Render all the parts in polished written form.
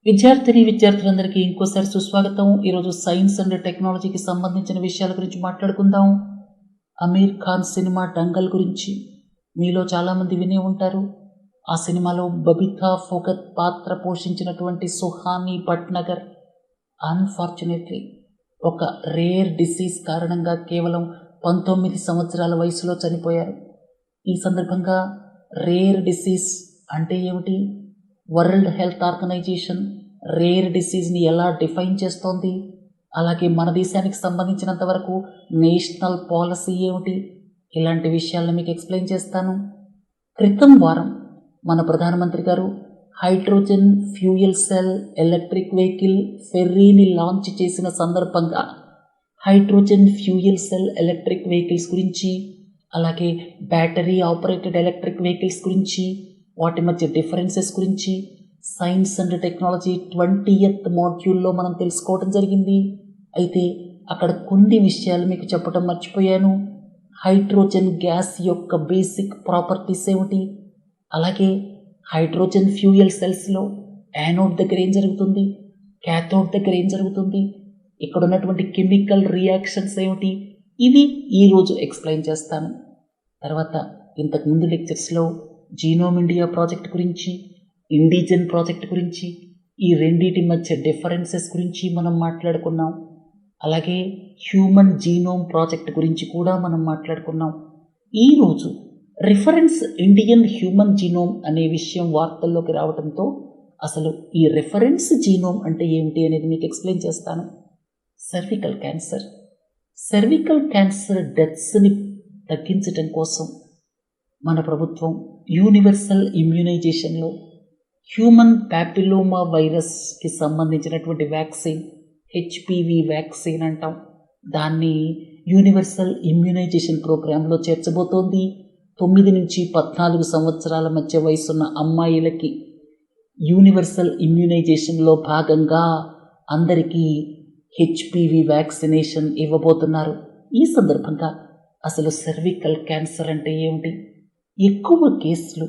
విద్యార్థులందరికీ ఇంకోసారి సుస్వాగతం. ఈరోజు సైన్స్ అండ్ టెక్నాలజీకి సంబంధించిన విషయాల గురించి మాట్లాడుకుందాం. అమీర్ ఖాన్ సినిమా డంగల్ గురించి మీలో చాలామంది వినే ఉంటారు. ఆ సినిమాలో బబితా ఫోగత్ పాత్ర పోషించినటువంటి సుహానీ భట్నగర్ అన్ఫార్చునేట్లీ ఒక రేర్ డిసీజ్ కారణంగా కేవలం 19 సంవత్సరాల వయసులో చనిపోయారు. ఈ సందర్భంగా రేర్ డిసీజ్ అంటే ఏమిటి, వరల్డ్ హెల్త్ ఆర్గనైజేషన్ రేర్ డిసీజ్ని ఎలా డిఫైన్ చేస్తోంది, అలాగే మన దేశానికి సంబంధించినంత వరకు నేషనల్ పాలసీ ఏమిటి, ఇలాంటి విషయాలను మీకు ఎక్స్ప్లెయిన్ చేస్తాను. క్రితం వారం మన ప్రధానమంత్రి గారు hydrogen fuel cell electric vehicle ఫెర్రీని లాంచ్ చేసిన సందర్భంగా hydrogen fuel cell electric vehicles గురించి, అలాగే బ్యాటరీ ఆపరేటెడ్ ఎలక్ట్రిక్ వెహికల్స్ గురించి, వాటి మధ్య డిఫరెన్సెస్ గురించి సైన్స్ అండ్ టెక్నాలజీ 20th మాడ్యూల్లో మనం తెలుసుకోవడం జరిగింది. అయితే అక్కడ కొన్ని విషయాలు మీకు చెప్పడం మర్చిపోయాను. హైడ్రోజన్ గ్యాస్ యొక్క బేసిక్ ప్రాపర్టీస్ ఏమిటి, అలాగే హైడ్రోజన్ ఫ్యూయల్ సెల్స్లో యానోడ్ దగ్గర ఏం జరుగుతుంది, క్యాథోడ్ దగ్గర ఏం జరుగుతుంది, ఇక్కడ ఉన్నటువంటి కెమికల్ రియాక్షన్స్ ఏమిటి, ఇవి ఈరోజు ఎక్స్ప్లెయిన్ చేస్తాను. తర్వాత ఇంతకుముందు లెక్చర్స్లో జీనోమ్ ఇండియా ప్రాజెక్ట్ గురించి, ఇండిజెన్ ప్రాజెక్ట్ గురించి, ఈ రెండింటి మధ్య డిఫరెన్సెస్ గురించి మనం మాట్లాడుకున్నాం. అలాగే హ్యూమన్ జీనోమ్ ప్రాజెక్ట్ గురించి కూడా మనం మాట్లాడుకున్నాం. ఈరోజు రిఫరెన్స్ ఇండియన్ హ్యూమన్ జీనోమ్ అనే విషయం వార్తల్లోకి రావడంతో అసలు ఈ రిఫరెన్స్ జీనోమ్ అంటే ఏమిటి అనేది మీకు ఎక్స్ప్లెయిన్ చేస్తాను. సర్వికల్ క్యాన్సర్ డెత్స్ని తగ్గించడం కోసం మన ప్రభుత్వం యూనివర్సల్ ఇమ్యూనైజేషన్లో హ్యూమన్ ప్యాపిలోమా వైరస్కి సంబంధించినటువంటి వ్యాక్సిన్, హెచ్పివి వ్యాక్సిన్ అంటాం, దాన్ని యూనివర్సల్ ఇమ్యూనైజేషన్ ప్రోగ్రాంలో చేర్చబోతోంది. 9 నుంచి 14 సంవత్సరాల మధ్య వయసున్న అమ్మాయిలకి యూనివర్సల్ ఇమ్యూనైజేషన్లో భాగంగా అందరికీ హెచ్పివి వ్యాక్సినేషన్ ఇవ్వబోతున్నారు. ఈ సందర్భంగా అసలు సర్వికల్ క్యాన్సర్ అంటే ఏమిటి, ఎక్కువ కేసులు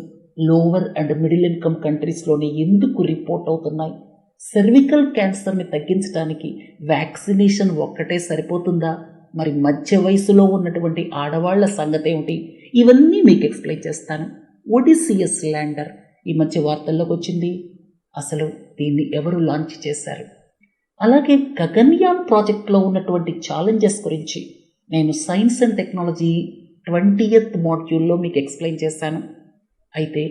లోవర్ అండ్ మిడిల్ ఇన్కమ్ కంట్రీస్లోనే ఎందుకు రిపోర్ట్ అవుతున్నాయి, సర్వికల్ క్యాన్సర్ని తగ్గించడానికి వ్యాక్సినేషన్ ఒక్కటే సరిపోతుందా, మరి మధ్య వయసులో ఉన్నటువంటి ఆడవాళ్ల సంగతి ఏమిటి, ఇవన్నీ మీకు ఎక్స్ప్లెయిన్ చేస్తాను. ఒడిసియస్ ల్యాండర్ ఈ మధ్య వార్తల్లోకి వచ్చింది. అసలు దీన్ని ఎవరు లాంచ్ చేశారు, అలాగే గగన్యాన్ ప్రాజెక్ట్లో ఉన్నటువంటి ఛాలెంజెస్ గురించి నేను సైన్స్ అండ్ టెక్నాలజీ 20th మాడ్యూల్లో మీకు ఎక్స్ప్లెయిన్ చేశాను. అయితే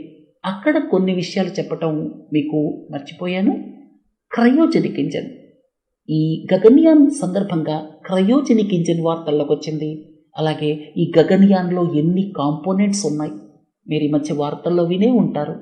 అక్కడ కొన్ని విషయాలు చెప్పటం మీకు మర్చిపోయాను. క్రయోజెనిక్ ఇంజన్, ఈ గగన్యాన్ సందర్భంగా క్రయోజెనిక్ ఇంజన్ వార్తల్లోకి వచ్చింది. అలాగే ఈ గగన్యాన్లో ఎన్ని కాంపోనెంట్స్ ఉన్నాయి మీరు ఈ మధ్య వార్తల్లో వినే ఉంటారు.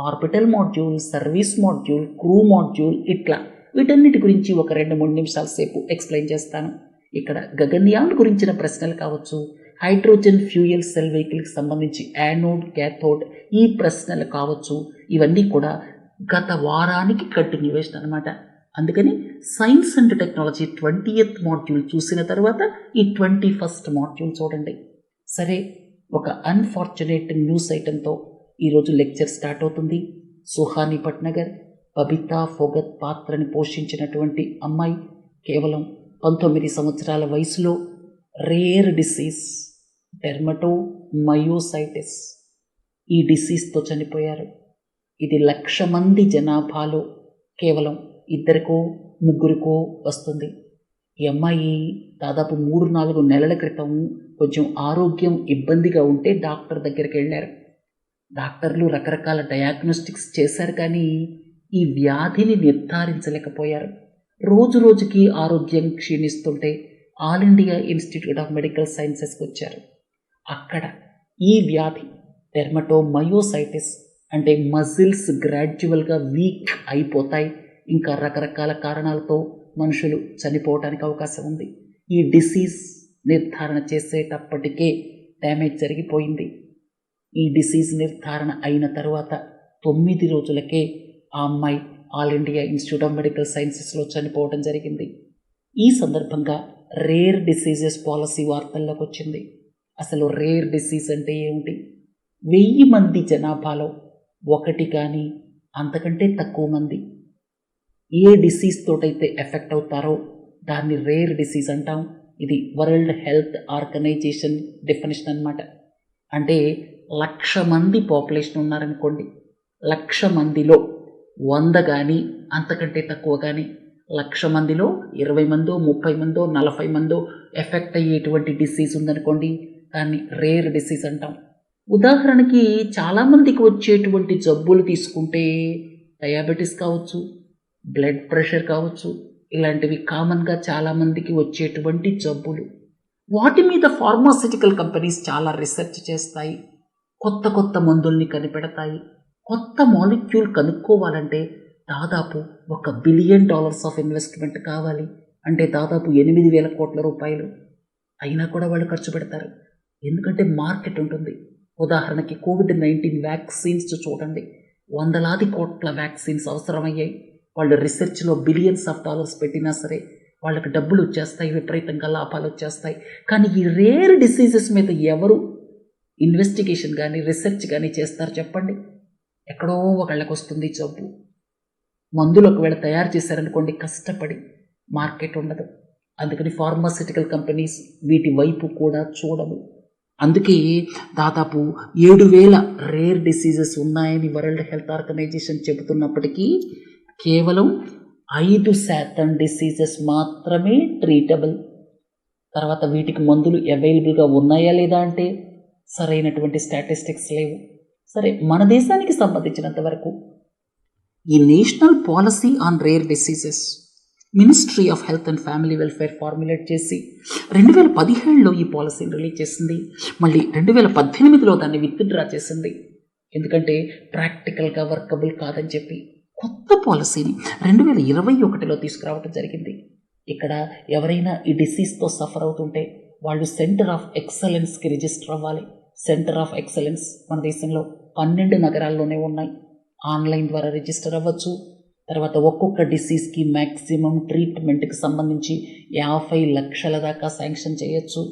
Orbital module, service module, crew module, ఇట్లా వీటన్నిటి గురించి ఒక 2-3 నిమిషాల సేపు ఎక్స్ప్లెయిన్ చేస్తాను. ఇక్కడ గగన్యాన్ గురించిన ప్రశ్నలు కావచ్చు, హైడ్రోజన్ ఫ్యూయల్ సెల్ వెహికల్కి సంబంధించి యానోడ్, క్యాథోడ్ ఈ ప్రశ్నలు కావచ్చు, ఇవన్నీ కూడా గత వారానికి కంటిన్యూవేషన్ అనమాట. అందుకని science and technology 20th module చూసిన తర్వాత ఈ 21st మాడ్యూల్ చూడండి. సరే, ఒక అన్ఫార్చునేట్ న్యూస్ ఐటెంతో ఈరోజు లెక్చర్ స్టార్ట్ అవుతుంది. సుహానీ భట్నగర్ బబితా ఫోగత్ పాత్రని పోషించినటువంటి అమ్మాయి కేవలం 19 సంవత్సరాల వయసులో రేర్ డిసీజ్ డెర్మటోమయోసైటిస్ ఈ డిసీజ్తో చనిపోయారు. ఇది 1,00,000 మంది జనాభాలో కేవలం 2-3 వస్తుంది. ఈ అమ్మాయి దాదాపు 3-4 నెలల క్రితం కొంచెం ఆరోగ్యం ఇబ్బందిగా ఉంటే డాక్టర్ దగ్గరికి వెళ్ళారు. డాక్టర్లు రకరకాల డయాగ్నోస్టిక్స్ చేశారు, కానీ ఈ వ్యాధిని నిర్ధారించలేకపోయారు. రోజు రోజుకి ఆరోగ్యం క్షీణిస్తుంటే all India institute of medical సైన్సెస్కి వచ్చారు. అక్కడ ఈ వ్యాధి డెర్మటోమయోసైటిస్ అంటే మజిల్స్ గ్రాడ్యువల్గా వీక్ అయిపోతాయి, ఇంకా రకరకాల కారణాలతో మనుషులు చనిపోవడానికి అవకాశం ఉంది. ఈ డిసీజ్ నిర్ధారణ చేసేటప్పటికే డ్యామేజ్ జరిగిపోయింది. ఈ డిసీజ్ నిర్ధారణ అయిన తర్వాత 9 రోజులకే ఆ అమ్మాయి all India institute of medical సైన్సెస్లో చనిపోవడం జరిగింది. ఈ సందర్భంగా రేర్ డిసీజెస్ పాలసీ వార్తల్లోకి వచ్చింది. అసలు రేర్ డిసీజ్ అంటే ఏమిటి, 1000 మంది జనాభాలో 1 కానీ అంతకంటే తక్కువ మంది ఏ డిసీజ్ తోటైతే ఎఫెక్ట్ అవుతారో దాన్ని రేర్ డిసీజ్ అంటాం. ఇది వరల్డ్ హెల్త్ ఆర్గనైజేషన్ డెఫినేషన్ అన్నమాట. అంటే 1,00,000 మంది పాపులేషన్ ఉన్నారనుకోండి, 1,00,000 మందిలో 100 కానీ అంతకంటే తక్కువ కానీ 1,00,000 మందిలో 20 మందో 30 మందో 40 మందో ఎఫెక్ట్ అయ్యేటువంటి డిసీజ్ ఉందనుకోండి, దాన్ని రేర్ డిసీజ్ అంటాం. ఉదాహరణకి చాలామందికి వచ్చేటువంటి జబ్బులు తీసుకుంటే డయాబెటీస్ కావచ్చు, బ్లడ్ ప్రెషర్ కావచ్చు, ఇలాంటివి కామన్గా చాలామందికి వచ్చేటువంటి జబ్బులు. వాటి మీద ఫార్మాసిటికల్ కంపెనీస్ చాలా రీసెర్చ్ చేస్తాయి, కొత్త కొత్త మందుల్ని కనిపెడతాయి. కొత్త మాలిక్యూల్ కనుక్కోవాలంటే దాదాపు $1 బిలియన్ ఆఫ్ ఇన్వెస్ట్మెంట్ కావాలి. అంటే దాదాపు 8,000 కోట్ల రూపాయలు. అయినా కూడా వాళ్ళు ఖర్చు పెడతారు, ఎందుకంటే మార్కెట్ ఉంటుంది. ఉదాహరణకి COVID-19 వ్యాక్సిన్స్ చూడండి, వందలాది కోట్ల వ్యాక్సిన్స్ అవసరమయ్యాయి. వాళ్ళు రీసెర్చ్లో బిలియన్స్ ఆఫ్ డాలర్స్ పెట్టినా సరే వాళ్ళకి డబ్బులు వచ్చేస్తాయి, విపరీతంగా లాభాలు వచ్చేస్తాయి. కానీ ఈ రేర్ డిసీజెస్ మీద ఎవరు ఇన్వెస్టిగేషన్ కానీ రీసెర్చ్ కానీ చేస్తారు చెప్పండి? ఎక్కడో ఒకళ్ళకి వస్తుంది జబ్బు. మందులు ఒకవేళ తయారు చేశారనుకోండి, కష్టపడి మార్కెట్ ఉండదు. అందుకని ఫార్మాసిటికల్ కంపెనీస్ వీటి వైపు కూడా చూడవు. అందుకే దాదాపు 7,000 రేర్ డిసీజెస్ ఉన్నాయని వరల్డ్ హెల్త్ ఆర్గనైజేషన్ చెబుతున్నప్పటికీ కేవలం 5% డిసీజెస్ మాత్రమే ట్రీటబుల్. తర్వాత వీటికి మందులు అవైలబుల్గా ఉన్నాయా లేదా అంటే సరైనటువంటి స్టాటిస్టిక్స్ లేవు. సరే, మన దేశానికి సంబంధించినంత వరకు ఈ national policy on rare diseases ministry of health and family welfare formulate చేసి 2017లో ఈ పాలసీని రిలీజ్ చేసింది. మళ్ళీ 2018లో దాన్ని విత్డ్రా చేసింది, ఎందుకంటే ప్రాక్టికల్గా వర్కబుల్ కాదని చెప్పి. కొత్త పాలసీని 2021లో తీసుకురావడం జరిగింది. ఇక్కడ ఎవరైనా ఈ డిసీజ్తో సఫర్ అవుతుంటే వాళ్ళు సెంటర్ ఆఫ్ ఎక్సలెన్స్కి రిజిస్టర్ అవ్వాలి. సెంటర్ ఆఫ్ ఎక్సలెన్స్ మన దేశంలో 12 నగరాల్లోనే ఉన్నాయి. ఆన్లైన్ ద్వారా రిజిస్టర్ అవ్వచ్చు. తర్వాత ఒక్కొక్క డిసీజ్కి మ్యాక్సిమం ట్రీట్మెంట్కి సంబంధించి 50 లక్షల దాకా శాంక్షన్ చేయొచ్చు.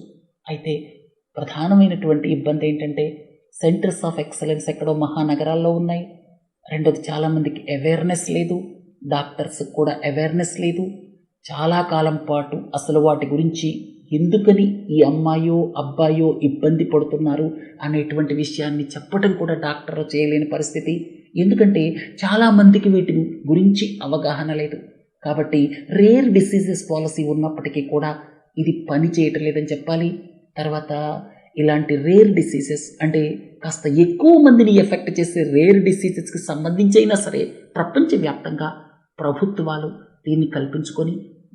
అయితే ప్రధానమైనటువంటి ఇబ్బంది ఏంటంటే సెంటర్స్ ఆఫ్ ఎక్సలెన్స్ ఎక్కడో మహానగరాల్లో ఉన్నాయి. రెండోది, చాలామందికి అవేర్నెస్ లేదు, డాక్టర్స్ కూడా అవేర్నెస్ లేదు. చాలా కాలం పాటు అసలు వాటి గురించి ఎందుకని ఈ అమ్మాయో అబ్బాయో ఇబ్బంది పడుతున్నారు అనేటువంటి విషయాన్ని చెప్పడం కూడా డాక్టర్ చేయలేని పరిస్థితి. ఎందుకంటే చాలామందికి వీటి గురించి అవగాహన లేదు. కాబట్టి రేర్ డిసీజెస్ పాలసీ ఉన్నప్పటికీ కూడా ఇది పని చేయటం లేదని చెప్పాలి. తర్వాత ఇలాంటి రేర్ డిసీజెస్ అంటే కాస్త ఎక్కువ మందిని ఎఫెక్ట్ చేసే రేర్ డిసీజెస్కి సంబంధించి అయినా సరే ప్రపంచవ్యాప్తంగా ప్రభుత్వాలు దీన్ని కల్పించుకొని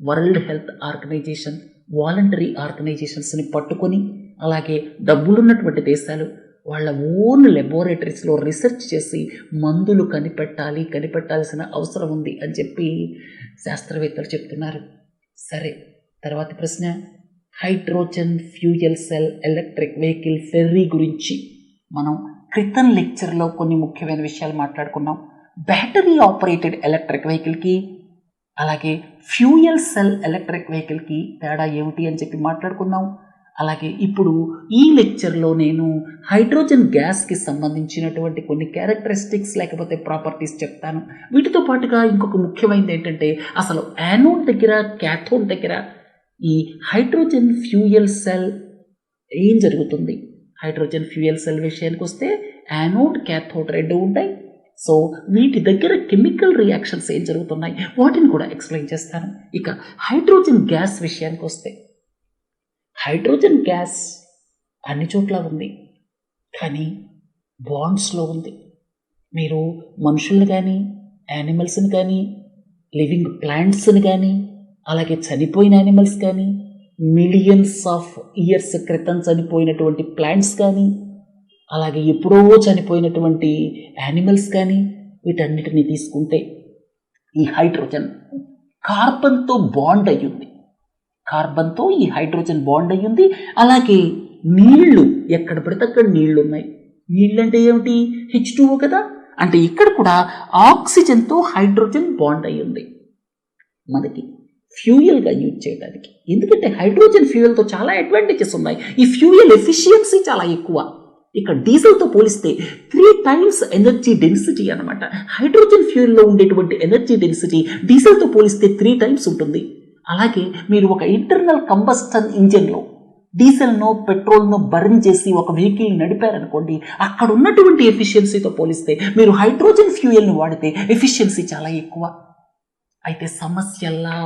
వరల్డ్ హెల్త్ ఆర్గనైజేషన్ వాలంటరీ ఆర్గనైజేషన్స్ని పట్టుకొని, అలాగే డబ్బులున్నటువంటి దేశాలు వాళ్ళ ఓన్ లెబొరేటరీస్లో రీసెర్చ్ చేసి మందులు కనిపెట్టాల్సిన అవసరం ఉంది అని చెప్పి శాస్త్రవేత్తలు చెప్తున్నారు. సరే, తర్వాతి ప్రశ్న, hydrogen fuel cell electric vehicle ferry గురించి మనం క్రితం లెక్చర్లో కొన్ని ముఖ్యమైన విషయాలు మాట్లాడుకున్నాం. బ్యాటరీ ఆపరేటెడ్ ఎలక్ట్రిక్ వెహికల్కి అలాగే ఫ్యూయల్ సెల్ ఎలక్ట్రిక్ వెహికల్కి తేడా ఏమిటి అని చెప్పి మాట్లాడుకున్నాం. అలాగే ఇప్పుడు ఈ లెక్చర్లో నేను హైడ్రోజన్ గ్యాస్కి సంబంధించినటువంటి కొన్ని క్యారెక్టరిస్టిక్స్ లేకపోతే ప్రాపర్టీస్ చెప్తాను. వీటితో పాటుగా ఇంకొక ముఖ్యమైనది ఏంటంటే అసలు యానోడ్ దగ్గర క్యాథోడ్ దగ్గర ఈ హైడ్రోజన్ ఫ్యూయల్ సెల్ ఏం జరుగుతుంది. హైడ్రోజన్ ఫ్యూయల్ సెల్ విషయానికి వస్తే యానోడ్ క్యాథోడ్ రెండు ఉంటాయి. సో వీటి దగ్గర కెమికల్ రియాక్షన్స్ ఏం జరుగుతున్నాయి వాటిని కూడా ఎక్స్ప్లెయిన్ చేస్తాను. ఇక హైడ్రోజన్ గ్యాస్ విషయానికి వస్తే హైడ్రోజన్ గ్యాస్ అన్ని చోట్ల ఉంది, కానీ బాండ్స్లో ఉంది. మీరు మనుషుల్ని కానీ యానిమల్స్ని కానీ లివింగ్ ప్లాంట్స్ని కానీ అలాగే చనిపోయిన యానిమల్స్ కానీ మిలియన్స్ ఆఫ్ ఇయర్స్ క్రితం చనిపోయినటువంటి ప్లాంట్స్ కానీ అలాగే ఎప్పుడో చనిపోయినటువంటి యానిమల్స్ కానీ వీటన్నిటిని తీసుకుంటే ఈ హైడ్రోజన్ కార్బన్తో బాండ్ అయ్యింది. కార్బన్తో ఈ హైడ్రోజన్ బాండ్ అయ్యింది. అలాగే నీళ్లు ఎక్కడ పడితే అక్కడ నీళ్లు ఉన్నాయి. నీళ్ళు అంటే ఏమిటి? H2O కదా. అంటే ఇక్కడ కూడా ఆక్సిజన్తో హైడ్రోజన్ బాండ్ అయ్యింది మనకి ఫ్యూయల్గా యూజ్ చేయడానికి. ఎందుకంటే హైడ్రోజన్ ఫ్యూయల్తో చాలా అడ్వాంటేజెస్ ఉన్నాయి. ఈ ఫ్యూయల్ ఎఫిషియన్సీ చాలా ఎక్కువ. ఇక డీజిల్తో పోలిస్తే 3 times ఎనర్జీ డెన్సిటీ అనమాట. హైడ్రోజన్ ఫ్యూయల్లో ఉండేటువంటి ఎనర్జీ డెన్సిటీ డీజిల్తో పోలిస్తే 3 times ఉంటుంది. అలాగే మీరు ఒక ఇంటర్నల్ కంబస్టన్ ఇంజిన్లో డీజిల్ను పెట్రోల్ను బర్న్ చేసి ఒక వెహికల్ని నడిపారనుకోండి, అక్కడ ఉన్నటువంటి ఎఫిషియన్సీతో పోలిస్తే మీరు హైడ్రోజన్ ఫ్యూయల్ని వాడితే ఎఫిషియన్సీ చాలా ఎక్కువ. అయితే సమస్యల్లా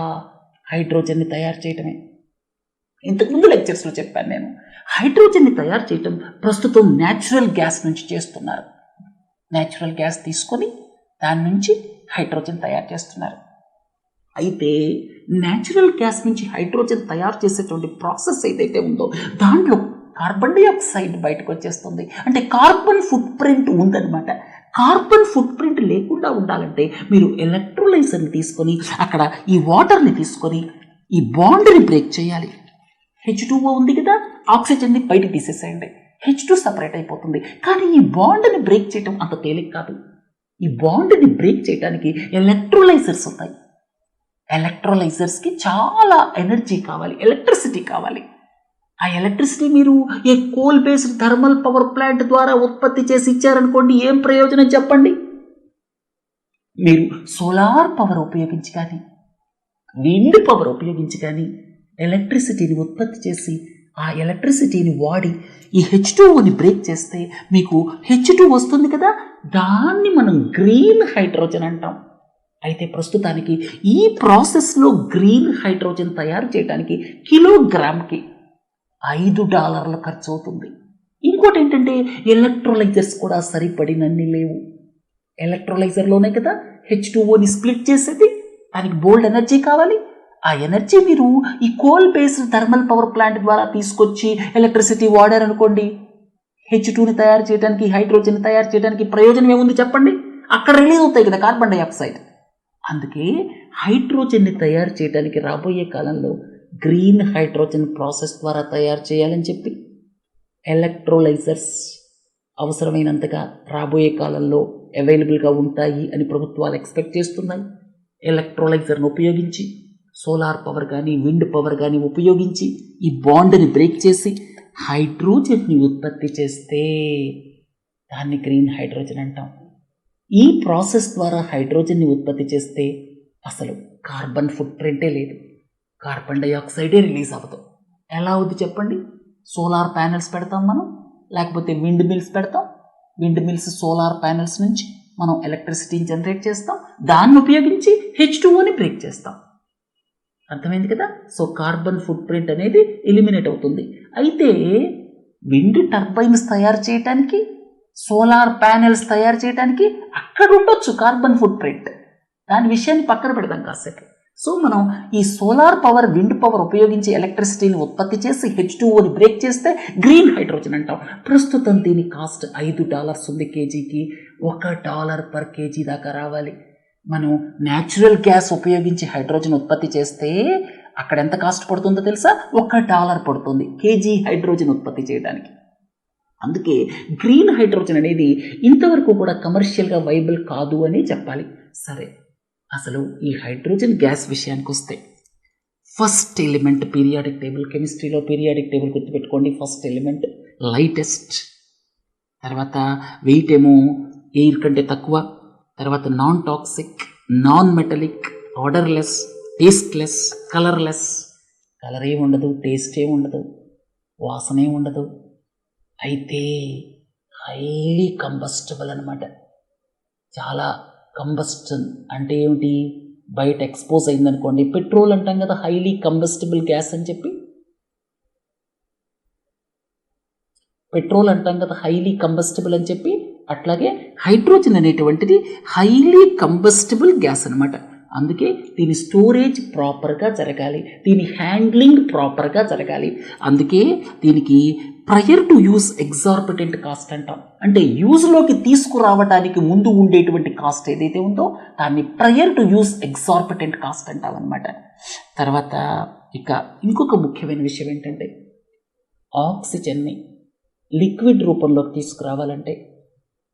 హైడ్రోజన్ని తయారు చేయటమే. ఇంతకుముందు లెక్చర్స్లో చెప్పాను నేను, హైడ్రోజన్ని తయారు చేయటం ప్రస్తుతం న్యాచురల్ గ్యాస్ నుంచి చేస్తున్నారు. న్యాచురల్ గ్యాస్ తీసుకొని దాని నుంచి హైడ్రోజన్ తయారు చేస్తున్నారు. అయితే న్యాచురల్ గ్యాస్ నుంచి హైడ్రోజన్ తయారు చేసేటువంటి ప్రాసెస్ ఏదైతే ఉందో దాంట్లో కార్బన్ డైఆక్సైడ్ బయటకు వచ్చేస్తుంది. అంటే కార్బన్ ఫుట్ ప్రింట్ ఉందన్నమాట. కార్బన్ ఫుట్ ప్రింట్ లేకుండా ఉండాలంటే మీరు ఎలక్ట్రోలైజర్ని తీసుకొని అక్కడ ఈ వాటర్ని తీసుకొని ఈ బాండ్ని బ్రేక్ చేయాలి. H2O ఉంది కదా, ఆక్సిజన్ని బయటకు తీసేసేయండి, H2 సపరేట్ అయిపోతుంది. కానీ ఈ బాండ్ని బ్రేక్ చేయడం అంత తేలిక కాదు. ఈ బాండ్ని బ్రేక్ చేయడానికి ఎలక్ట్రోలైజర్స్ ఉన్నాయి. ఎలక్ట్రోలైజర్స్కి చాలా ఎనర్జీ కావాలి, ఎలక్ట్రిసిటీ కావాలి. ఆ ఎలక్ట్రిసిటీ మీరు ఏ coal based thermal power plant ద్వారా ఉత్పత్తి చేసి ఇచ్చారనుకోండి, ఏం ప్రయోజనం చెప్పండి? మీరు సోలార్ పవర్ ఉపయోగించి కానీ విండ్ పవర్ ఉపయోగించి కానీ ఎలక్ట్రిసిటీని ఉత్పత్తి చేసి ఆ ఎలక్ట్రిసిటీని వాడి ఈ H2Oని బ్రేక్ చేస్తే మీకు H2 వస్తుంది కదా, దాన్ని మనం గ్రీన్ హైడ్రోజన్ అంటాం. అయితే ప్రస్తుతానికి ఈ ప్రాసెస్లో గ్రీన్ హైడ్రోజన్ తయారు చేయడానికి కిలోగ్రామ్కి $5 ఖర్చు అవుతుంది. ఇంకోటి ఏంటంటే ఎలక్ట్రోలైజర్స్ కూడా సరిపడినన్ని లేవు. ఎలక్ట్రోలైజర్లోనే కదా H2Oని స్ప్లిట్ చేసేది, దానికి బోల్డ్ ఎనర్జీ కావాలి. ఆ ఎనర్జీ మీరు ఈ coal based thermal power plant ద్వారా తీసుకొచ్చి ఎలక్ట్రిసిటీ వాడారనుకోండి, H2ని తయారు చేయడానికి, హైడ్రోజన్ తయారు చేయడానికి ప్రయోజనం ఏముంది చెప్పండి? అక్కడ రిలీజ్ అవుతాయి కదా కార్బన్ డైఆక్సైడ్. అందుకే హైడ్రోజన్ని తయారు చేయడానికి రాబోయే కాలంలో గ్రీన్ హైడ్రోజన్ ప్రాసెస్ ద్వారా తయారు చేయాలని చెప్పి ఎలక్ట్రోలైజర్స్ అవసరమైనంతగా రాబోయే కాలంలో అవైలబుల్గా ఉంటాయి అని ప్రభుత్వాలు ఎక్స్పెక్ట్ చేస్తున్నాయి. ఎలక్ట్రోలైజర్ను ఉపయోగించి సోలార్ పవర్ కానీ విండ్ పవర్ కానీ ఉపయోగించి ఈ బాండ్ని బ్రేక్ చేసి హైడ్రోజన్ని ఉత్పత్తి చేస్తే దాన్ని గ్రీన్ హైడ్రోజన్ అంటాం. ఈ ప్రాసెస్ ద్వారా హైడ్రోజన్ని ఉత్పత్తి చేస్తే అసలు కార్బన్ ఫుట్ ప్రింటే లేదు, కార్బన్ డైఆక్సైడే రిలీజ్ అవ్వదు. ఎలా అవుద్ది చెప్పండి? సోలార్ ప్యానెల్స్ పెడతాం మనం, లేకపోతే విండ్ మిల్స్ పెడతాం. విండ్ మిల్స్ సోలార్ ప్యానెల్స్ నుంచి మనం ఎలక్ట్రిసిటీని జనరేట్ చేస్తాం, దాన్ని ఉపయోగించి H2Oని బ్రేక్ చేస్తాం. అర్థమైంది కదా? సో కార్బన్ ఫుట్ ప్రింట్ అనేది ఎలిమినేట్ అవుతుంది. అయితే విండ్ టర్బైన్స్ తయారు చేయడానికి, సోలార్ ప్యానెల్స్ తయారు చేయడానికి అక్కడ ఉండొచ్చు కార్బన్ ఫుట్ ప్రింట్. దాని విషయాన్ని పక్కన పెడదాం కాసేపు. సో మనం ఈ సోలార్ పవర్ విండ్ పవర్ ఉపయోగించి ఎలక్ట్రిసిటీని ఉత్పత్తి చేసి H2Oని బ్రేక్ చేస్తే గ్రీన్ హైడ్రోజన్ అంటాం. ప్రస్తుతం దీని కాస్ట్ $5 ఉంది కేజీకి. $1 per kg దాకా రావాలి. మనం న్యాచురల్ గ్యాస్ ఉపయోగించి హైడ్రోజన్ ఉత్పత్తి చేస్తే అక్కడ ఎంత కాస్ట్ పడుతుందో తెలుసా? $1 పడుతుంది కేజీ హైడ్రోజన్ ఉత్పత్తి చేయడానికి. అందుకే గ్రీన్ హైడ్రోజన్ అనేది ఇంతవరకు కూడా కమర్షియల్గా వైబుల్ కాదు అని చెప్పాలి. సరే, అసలు ఈ హైడ్రోజన్ గ్యాస్ విషయానికి వస్తే ఫస్ట్ ఎలిమెంట్ పీరియాడిక్ టేబుల్, కెమిస్ట్రీలో పీరియాడిక్ టేబుల్ గుర్తుపెట్టుకోండి. ఫస్ట్ ఎలిమెంట్ లైటెస్ట్, తర్వాత వెయిట్ ఏమో ఎయిర్ కంటే తక్కువ, తర్వాత non toxic, non metallic, odourless, tasteless, colourless. Colour ఏమి ఉండదు, టేస్ట్ ఏమి ఉండదు, వాసన ఏమి ఉండదు. అయితే హైలీ కంబస్టబుల్ అనమాట. చాలా కంబస్టన్ అంటే ఏమిటి? బయట ఎక్స్పోజ్ అయిందనుకోండి, పెట్రోల్ అంటాం కదా హైలీ కంబస్టబుల్ గ్యాస్ అని చెప్పి, పెట్రోల్ అంటాం కదా హైలీ కంబస్టబుల్ అని చెప్పి, అట్లాగే హైడ్రోజన్ అనేటువంటిది హైలీ కంబస్టబుల్ గ్యాస్ అనమాట. అందుకే దీని స్టోరేజ్ ప్రాపర్గా జరగాలి, దీని హ్యాండ్లింగ్ ప్రాపర్గా జరగాలి. అందుకే దీనికి prior to use exorbitant cost అంటాం. అంటే యూజ్లోకి తీసుకురావడానికి ముందు ఉండేటువంటి కాస్ట్ ఏదైతే ఉందో దాన్ని prior to use exorbitant cost అంటాం అనమాట. తర్వాత ఇక ఇంకొక ముఖ్యమైన విషయం ఏంటంటే, ఆక్సిజన్ని లిక్విడ్ రూపంలోకి తీసుకురావాలంటే,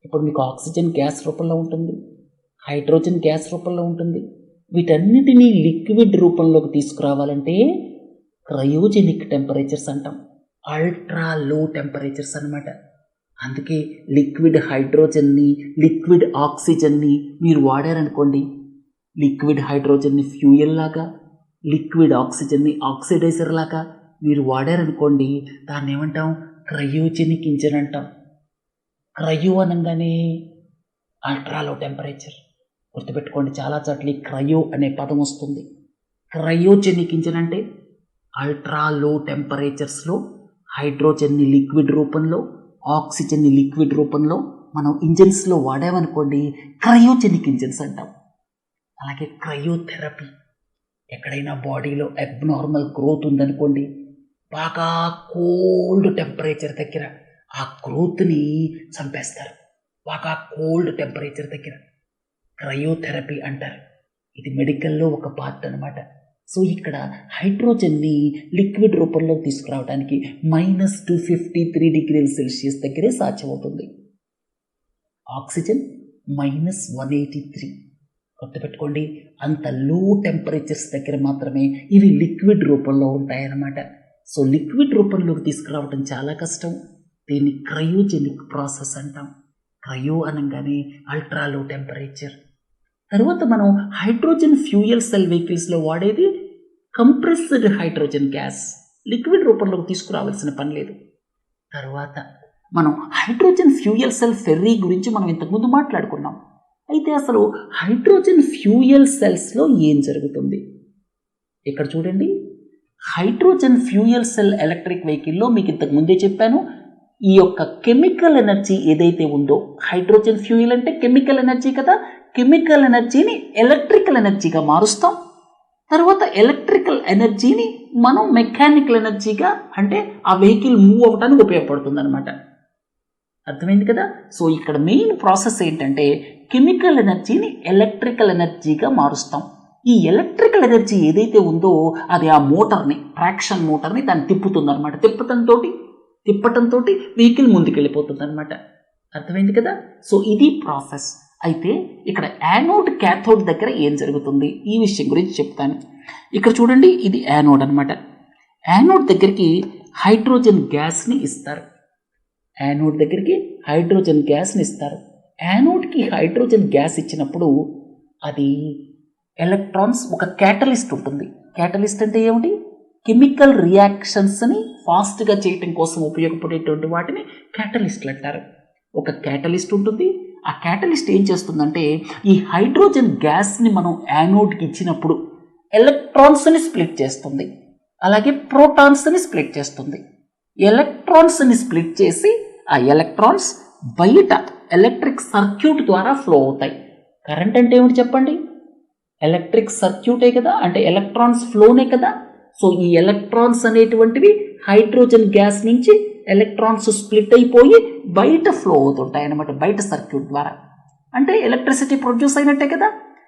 ఇప్పుడు మీకు ఆక్సిజన్ గ్యాస్ రూపంలో ఉంటుంది, హైడ్రోజన్ గ్యాస్ రూపంలో ఉంటుంది. వీటన్నిటినీ లిక్విడ్ రూపంలోకి తీసుకురావాలంటే క్రయోజెనిక్ టెంపరేచర్స్ అంటాం, అల్ట్రా లో టెంపరేచర్స్ అనమాట. అందుకే లిక్విడ్ హైడ్రోజన్ని, లిక్విడ్ ఆక్సిజన్ని మీరు వాడారనుకోండి, లిక్విడ్ హైడ్రోజన్ని ఫ్యూయల్ లాగా, లిక్విడ్ ఆక్సిజన్ని ఆక్సిడైజర్ లాగా మీరు వాడారనుకోండి, దాన్ని ఏమంటాం? క్రయోజెనిక్ ఇంజిన్ అంటాం. క్రయో అనగానే అల్ట్రాలో టెంపరేచర్. గుర్తుపెట్టుకోండి, చాలా చోట్ల క్రయో అనే పదం వస్తుంది. క్రయోజెనిక్ ఇంజిన్ అంటే అల్ట్రా లో టెంపరేచర్స్లో హైడ్రోజన్ని లిక్విడ్ రూపంలో, ఆక్సిజన్ని లిక్విడ్ రూపంలో మనం ఇంజిన్స్లో వాడామనుకోండి, క్రయోజెనిక్ ఇంజిన్స్ అంటాం. అలాగే క్రయోథెరపీ, ఎక్కడైనా బాడీలో అబ్నార్మల్ గ్రోత్ ఉందనుకోండి, బాగా కోల్డ్ టెంపరేచర్ దగ్గర ఆ గ్రోత్ని చంపేస్తారు. బాగా కోల్డ్ టెంపరేచర్ దగ్గర క్రయోథెరపీ అంటారు. ఇది మెడికల్లో ఒక పార్ట్ అనమాట. సో ఇక్కడ హైడ్రోజన్ని లిక్విడ్ రూపంలో తీసుకురావడానికి -253 డిగ్రీల సెల్సియస్ దగ్గరే సాధ్యమవుతుంది. ఆక్సిజన్ -183. గుర్తుపెట్టుకోండి, అంత లో టెంపరేచర్స్ దగ్గర మాత్రమే ఇవి లిక్విడ్ రూపంలో ఉంటాయన్నమాట. సో లిక్విడ్ రూపంలోకి తీసుకురావడం చాలా కష్టం. దీన్ని క్రయోజెనిక్ ప్రాసెస్ అంటాం. క్రయో అనగానే అల్ట్రా లో టెంపరేచర్. తర్వాత మనం హైడ్రోజన్ ఫ్యూయల్ సెల్ వెహికల్స్లో వాడేది కంప్రెస్డ్ హైడ్రోజన్ గ్యాస్. లిక్విడ్ రూపంలోకి తీసుకురావాల్సిన పని లేదు. తర్వాత మనం హైడ్రోజన్ ఫ్యూయల్ సెల్ ఫెర్రీ గురించి మనం ఇంతకుముందు మాట్లాడుకున్నాం. అయితే అసలు హైడ్రోజన్ ఫ్యూయల్ సెల్స్లో ఏం జరుగుతుంది? ఇక్కడ చూడండి, హైడ్రోజన్ ఫ్యూయల్ సెల్ ఎలక్ట్రిక్ వెహికల్లో మీకు ఇంతకు ముందే చెప్పాను, ఈ యొక్క కెమికల్ ఎనర్జీ ఏదైతే ఉందో, హైడ్రోజన్ ఫ్యూయల్ అంటే కెమికల్ ఎనర్జీ కదా, కెమికల్ ఎనర్జీని ఎలక్ట్రికల్ ఎనర్జీగా మారుస్తాం. తర్వాత ఎలక్ట్రికల్ ఎనర్జీని మనం మెకానికల్ ఎనర్జీగా, అంటే ఆ వెహికల్ మూవ్ అవ్వడానికి ఉపయోగపడుతుంది అనమాట. అర్థమైంది కదా? సో ఇక్కడ మెయిన్ ప్రాసెస్ ఏంటంటే కెమికల్ ఎనర్జీని ఎలక్ట్రికల్ ఎనర్జీగా మారుస్తాం. ఈ ఎలక్ట్రికల్ ఎనర్జీ ఏదైతే ఉందో అది ఆ మోటార్ని, ట్రాక్షన్ మోటార్ని దాన్ని తిప్పుతుంది అనమాట. తిప్పటంతో వెహికల్ ముందుకెళ్ళిపోతుంది అనమాట. అర్థమైంది కదా? సో ఇది ప్రాసెస్. అయితే ఇక్కడ యానోడ్ క్యాథోడ్ దగ్గర ఏం జరుగుతుంది ఈ విషయం గురించి చెప్తాను. ఇక్కడ చూడండి, ఇది యానోడ్ అనమాట. యానోడ్ దగ్గరికి హైడ్రోజన్ గ్యాస్ని ఇస్తారు. యానోడ్కి హైడ్రోజన్ గ్యాస్ ఇచ్చినప్పుడు అది ఎలక్ట్రాన్స్, ఒక క్యాటలిస్ట్ ఉంటుంది. క్యాటలిస్ట్ అంటే ఏమిటి? కెమికల్ రియాక్షన్స్ని ఫాస్ట్గా చేయటం కోసం ఉపయోగపడేటువంటి వాటిని క్యాటలిస్ట్లు అంటారు. ఒక క్యాటలిస్ట్ ఉంటుంది. ఆ క్యాటలిస్ట్ ఏం చేస్తుందంటే ఈ హైడ్రోజన్ గ్యాస్ని మనం యానోడ్కి ఇచ్చినప్పుడు ఎలక్ట్రాన్స్ని స్ప్లిట్ చేస్తుంది, అలాగే ప్రోటాన్స్ని స్ప్లిట్ చేస్తుంది. ఎలక్ట్రాన్స్ని స్ప్లిట్ చేసి ఆ ఎలక్ట్రాన్స్ బయట ఎలక్ట్రిక్ సర్క్యూట్ ద్వారా ఫ్లో అవుతాయి. కరెంట్ అంటే ఏమిటి చెప్పండి? ఎలక్ట్రిక్ సర్క్యూటే కదా, అంటే ఎలక్ట్రాన్స్ ఫ్లోనే కదా. సో ఈ ఎలక్ట్రాన్స్ అనేటువంటివి హైడ్రోజన్ గ్యాస్ నుంచి ఎలక్ట్రాన్స్ స్ప్లిట్ అయిపోయి బయట ఫ్లో అవుతుంటాయి అన్నమాట, బయట సర్క్యూట్ ద్వారా. అంటే ఎలక్ట్రిసిటీ ప్రొడ్యూస్ అయినట్టే కదా.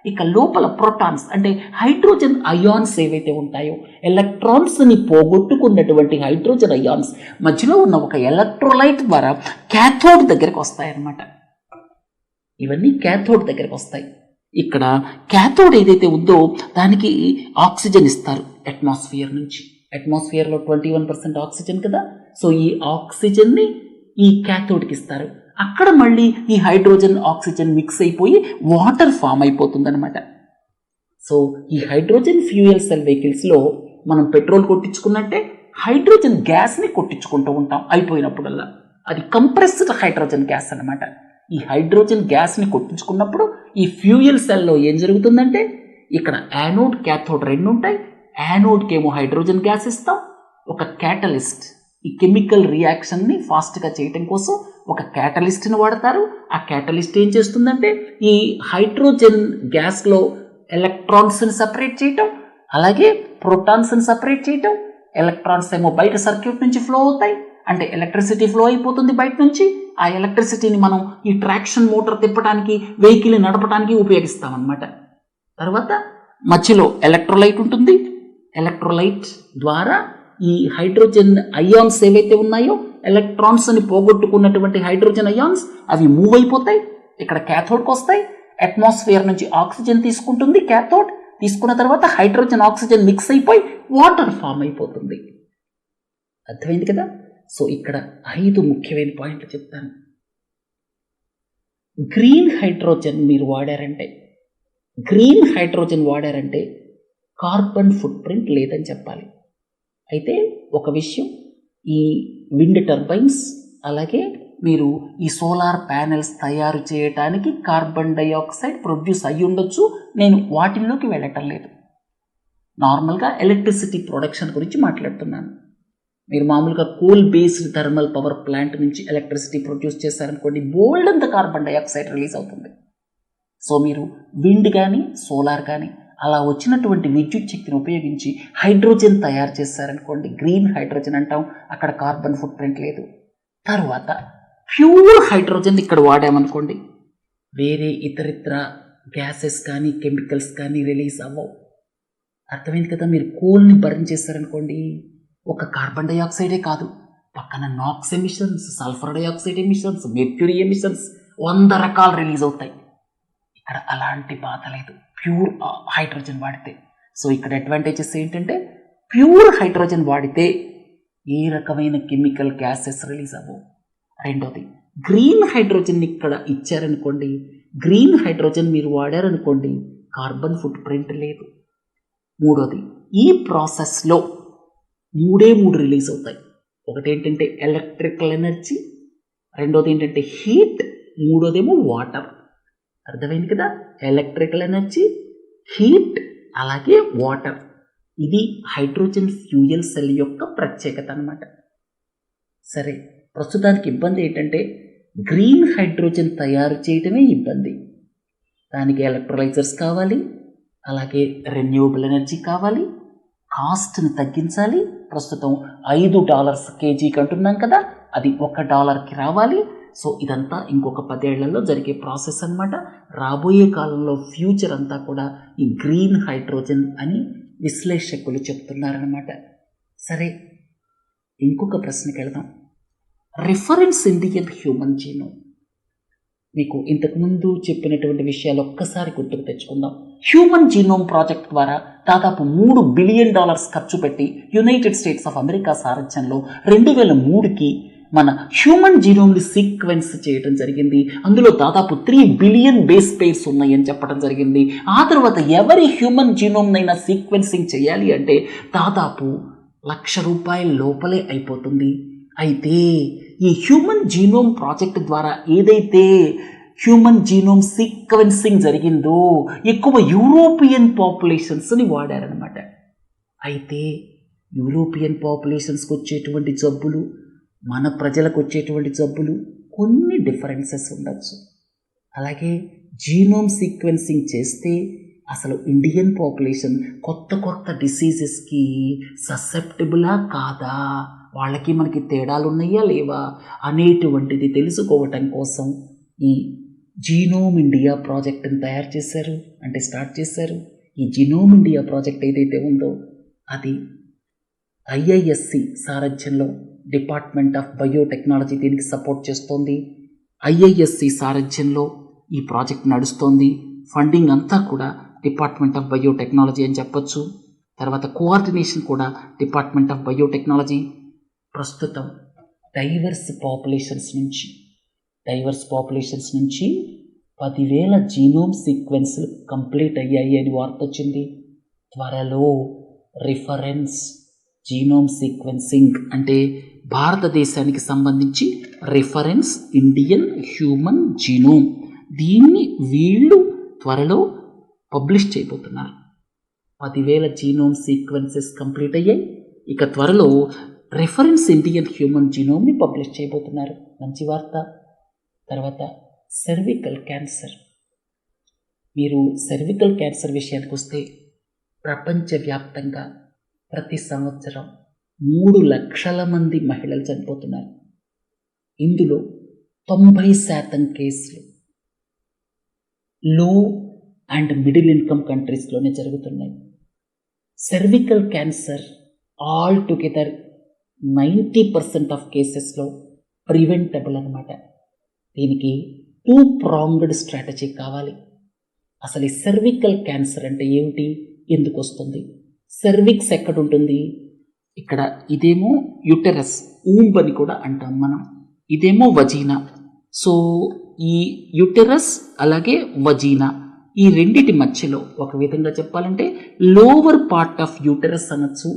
ఇక లోపల ప్రోటాన్స్ అంటే హైడ్రోజన్ అయాన్స్ ఏవైతే ఉంటాయో, ఎలక్ట్రాన్స్ని పోగొట్టుకున్నటువంటి హైడ్రోజన్ అయాన్స్ మధ్యలో ఉన్న ఒక ఎలక్ట్రోలైట్ ద్వారా క్యాథోడ్ దగ్గరకు వస్తాయన్నమాట. ఇవన్నీ క్యాథోడ్ దగ్గరకు వస్తాయి. ఇక్కడ క్యాథోడ్ ఏదైతే ఉందో దానికి ఆక్సిజన్ ఇస్తారు అట్మాస్ఫియర్ నుంచి. అట్మాస్ఫియర్లో 21% ఆక్సిజన్ కదా. సో ఈ ఆక్సిజన్ని ఈ క్యాథోడ్కి ఇస్తారు. అక్కడ మళ్ళీ ఈ హైడ్రోజన్ ఆక్సిజన్ మిక్స్ అయిపోయి వాటర్ ఫామ్ అయిపోతుంది అనమాట. సో ఈ హైడ్రోజన్ ఫ్యూయల్ సెల్ వెహికల్స్లో మనం పెట్రోల్ కొట్టించుకున్నట్టే హైడ్రోజన్ గ్యాస్ని కొట్టించుకుంటూ ఉంటాం అయిపోయినప్పుడల్లా. అది కంప్రెస్డ్ హైడ్రోజన్ గ్యాస్ అనమాట. ఈ హైడ్రోజన్ గ్యాస్ని కొట్టించుకున్నప్పుడు ఈ ఫ్యూయల్ సెల్లో ఏం జరుగుతుందంటే ఇక్కడ యానోడ్ క్యాథోడ్ రెండు ఉంటాయి. యానోడ్కి ఏమో హైడ్రోజన్ గ్యాస్ ఇస్తాం, ఒక క్యాటలిస్ట్ ఈ కెమికల్ రియాక్షన్ని ఫాస్ట్గా చేయటం కోసం ఒక క్యాటలిస్ట్ని వాడతారు. ఆ క్యాటలిస్ట్ ఏం చేస్తుందంటే ఈ హైడ్రోజన్ గ్యాస్లో ఎలక్ట్రాన్స్ని సపరేట్ చేయటం, అలాగే ప్రోటాన్స్ని సపరేట్ చేయటం. ఎలక్ట్రాన్స్ ఏమో బయట సర్క్యూట్ నుంచి ఫ్లో అవుతాయి, అంటే ఎలక్ట్రిసిటీ ఫ్లో అయిపోతుంది బయట నుంచి. ఆ ఎలక్ట్రిసిటీని మనం ఈ ట్రాక్షన్ మోటార్ తిప్పడానికి, వెహికల్ నడపడానికి ఉపయోగిస్తామన్నమాట. తర్వాత మధ్యలో ఎలక్ట్రోలైట్ ఉంటుంది. ఎలక్ట్రోలైట్ ద్వారా ఈ హైడ్రోజన్ అయాన్స్ ఏవైతే ఉన్నాయో, ఎలక్ట్రాన్స్ని పోగొట్టుకున్నటువంటి హైడ్రోజన్ అయాన్స్ అవి మూవ్ అయిపోతాయి, ఇక్కడ క్యాథోడ్కి వస్తాయి. అట్మాస్ఫియర్ నుంచి ఆక్సిజన్ తీసుకుంటుంది క్యాథోడ్. తీసుకున్న తర్వాత హైడ్రోజన్ ఆక్సిజన్ మిక్స్ అయిపోయి వాటర్ ఫామ్ అయిపోతుంది. అర్థమైంది కదా? సో ఇక్కడ 5 ముఖ్యమైన పాయింట్లు చెప్తాను. గ్రీన్ హైడ్రోజన్ మీరు వాడారంటే, కార్బన్ ఫుట్ ప్రింట్ లేదని చెప్పాలి. అయితే ఒక విషయం, ఈ విండ్ టర్బైన్స్ అలాగే మీరు ఈ సోలార్ ప్యానెల్స్ తయారు చేయడానికి కార్బన్ డైఆక్సైడ్ ప్రొడ్యూస్ అయ్యి ఉండొచ్చు. నేను వాటిల్లోకి వెళ్ళటం లేదు, నార్మల్గా ఎలక్ట్రిసిటీ ప్రొడక్షన్ గురించి మాట్లాడుతున్నాను. మీరు మామూలుగా coal based thermal power plant నుంచి ఎలక్ట్రిసిటీ ప్రొడ్యూస్ చేశారనుకోండి, బోల్డ్ అంత కార్బన్ డైఆక్సైడ్ రిలీజ్ అవుతుంది. సో మీరు విండ్ కానీ సోలార్ కానీ అలా వచ్చినటువంటి విద్యుత్ శక్తిని ఉపయోగించి హైడ్రోజన్ తయారు చేశారనుకోండి, గ్రీన్ హైడ్రోజన్ అంటాం, అక్కడ కార్బన్ ఫుట్ ప్రింట్ లేదు. తర్వాత ప్యూర్ హైడ్రోజన్ ఇక్కడ వాడామనుకోండి, వేరే ఇతరితర గ్యాసెస్ కానీ కెమికల్స్ కానీ రిలీజ్ అవ్వవు. అర్థమైంది కదా? మీరు కోల్ని బర్న్ చేశారనుకోండి, ఒక కార్బన్ డైఆక్సైడే కాదు, పక్కన NOx emissions, sulphur dioxide emissions, mercury emissions 100 రకాలు రిలీజ్ అవుతాయి. ఇక్కడ అలాంటి బాధ లేదు ప్యూర్ హైడ్రోజన్ వాడితే. సో ఇక్కడ అడ్వాంటేజెస్ ఏంటంటే, ప్యూర్ హైడ్రోజన్ వాడితే ఏ రకమైన కెమికల్ గ్యాసెస్ రిలీజ్ అవ్వవు. రెండోది, గ్రీన్ హైడ్రోజన్ ఇక్కడ ఇచ్చారనుకోండి, గ్రీన్ హైడ్రోజన్ మీరు వాడారనుకోండి, కార్బన్ ఫుట్ ప్రింట్ లేదు. మూడోది, ఈ ప్రాసెస్లో 3 రిలీజ్ అవుతాయి. ఒకటి ఏంటంటే ఎలక్ట్రికల్ ఎనర్జీ, రెండోది ఏంటంటే హీట్, మూడోదేమో వాటర్. అర్థమైంది కదా? ఎలక్ట్రికల్ ఎనర్జీ, హీట్ అలాగే వాటర్. ఇది హైడ్రోజన్ ఫ్యూయల్ సెల్ యొక్క ప్రత్యేకత అన్నమాట. సరే, ప్రస్తుతానికి ఇబ్బంది ఏంటంటే గ్రీన్ హైడ్రోజన్ తయారు చేయడమే ఇబ్బంది. దానికి ఎలక్ట్రోలైజర్స్ కావాలి, అలాగే రెన్యూవబుల్ ఎనర్జీ కావాలి, కాస్ట్ని తగ్గించాలి. ప్రస్తుతం $5 కేజీకి అంటున్నాం కదా, అది $1కి రావాలి. సో ఇదంతా ఇంకొక 10 ఏళ్లలో జరిగే ప్రాసెస్ అన్నమాట. రాబోయే కాలంలో ఫ్యూచర్ అంతా కూడా ఈ గ్రీన్ హైడ్రోజన్ అని విశ్లేషకులు చెప్తున్నారన్నమాట. సరే, ఇంకొక ప్రశ్నకి వెళదాం. Reference Indian human genome. మీకు ఇంతకుముందు చెప్పినటువంటి విషయాలు ఒక్కసారి గుర్తుకు తెచ్చుకుందాం. హ్యూమన్ జీనోమ్ ప్రాజెక్ట్ ద్వారా దాదాపు $3 బిలియన్ ఖర్చు పెట్టి యునైటెడ్ స్టేట్స్ ఆఫ్ అమెరికా సారథ్యంలో 2003కి మన హ్యూమన్ జీనోమ్ని సీక్వెన్స్ చేయడం జరిగింది. అందులో దాదాపు 3 బిలియన్ బేస్ పెయిర్స్ ఉన్నాయని చెప్పడం జరిగింది. ఆ తర్వాత ఎవరి హ్యూమన్ జీనోమ్నైనా సీక్వెన్సింగ్ చేయాలి అంటే దాదాపు ₹1,00,000 లోపలే అయిపోతుంది. అయితే ఈ హ్యూమన్ జీనోమ్ ప్రాజెక్ట్ ద్వారా ఏదైతే హ్యూమన్ జీనోమ్ సీక్వెన్సింగ్ జరిగిందో ఎక్కువ యూరోపియన్ పాపులేషన్స్ని వాడారనమాట. అయితే యూరోపియన్ పాపులేషన్స్కి వచ్చేటువంటి జబ్బులు, మన ప్రజలకు వచ్చేటువంటి జబ్బులు కొన్ని డిఫరెన్సెస్ ఉండొచ్చు. అలాగే జీనోమ్ సీక్వెన్సింగ్ చేస్తే అసలు ఇండియన్ పాపులేషన్ కొత్త డిసీజెస్కి ససెప్టబులా కాదా, వాళ్ళకి మనకి తేడాలు ఉన్నాయా లేవా అనేటువంటిది తెలుసుకోవటం కోసం ఈ జీనోమ్ ఇండియా ప్రాజెక్ట్ని స్టార్ట్ చేశారు. ఈ జీనోమ్ ఇండియా ప్రాజెక్ట్ ఏదైతే ఉందో అది IISc సారథ్యంలో డిపార్ట్మెంట్ ఆఫ్ బయోటెక్నాలజీ దీనికి సపోర్ట్ చేస్తోంది. IISc సారథ్యంలో ఈ ప్రాజెక్ట్ నడుస్తోంది. ఫండింగ్ అంతా కూడా డిపార్ట్మెంట్ ఆఫ్ బయోటెక్నాలజీ అని చెప్పొచ్చు. తర్వాత కోఆర్డినేషన్ కూడా డిపార్ట్మెంట్ ఆఫ్ బయోటెక్నాలజీ. ప్రస్తుతం డైవర్స్ పాపులేషన్స్ నుంచి 10,000 జీనోమ్ సీక్వెన్స్లు కంప్లీట్ అయ్యాయి అని వార్త వచ్చింది. త్వరలో రిఫరెన్స్ జీనోమ్ సీక్వెన్సింగ్ అంటే భారతదేశానికి సంబంధించి రిఫరెన్స్ ఇండియన్ హ్యూమన్ జీనోమ్, దీన్ని వీళ్ళు త్వరలో పబ్లిష్ చేయబోతున్నారు. 10,000 జీనోమ్ సీక్వెన్సెస్ కంప్లీట్ అయ్యాయి. ఇక త్వరలో రిఫరెన్స్ ఇండియన్ హ్యూమన్ జీనోమ్ని పబ్లిష్ చేయబోతున్నారు. మంచి వార్త. తర్వాత సర్వికల్ క్యాన్సర్. మీరు సర్వికల్ క్యాన్సర్ విషయానికి వస్తే ప్రపంచవ్యాప్తంగా ప్రతి సంవత్సరం 3 లక్షల మంది మహిళలు చనిపోతున్నారు. ఇందులో 90% కేసులు లో అండ్ మిడిల్ ఇన్కమ్ కంట్రీస్లోనే జరుగుతున్నాయి. Cervical cancer all together 90% of కేసెస్లో ప్రివెంటబుల్ అన్నమాట. దీనికి 2-pronged స్ట్రాటజీ కావాలి. అసలు ఈ సర్వికల్ క్యాన్సర్ అంటే ఏమిటి, ఎందుకు వస్తుంది, సర్విక్స్ ఎక్కడ ఉంటుంది, ఇక్కడ ఇదేమో యుటెరస్, ఊంబ్ అని కూడా అంటాం మనం, ఇదేమో వజీనా. సో ఈ యుటెరస్ అలాగే వజీనా ఈ రెండిటి మధ్యలో ఒక విధంగా చెప్పాలంటే లోవర్ పార్ట్ ఆఫ్ యూటెరస్ అనొచ్చు,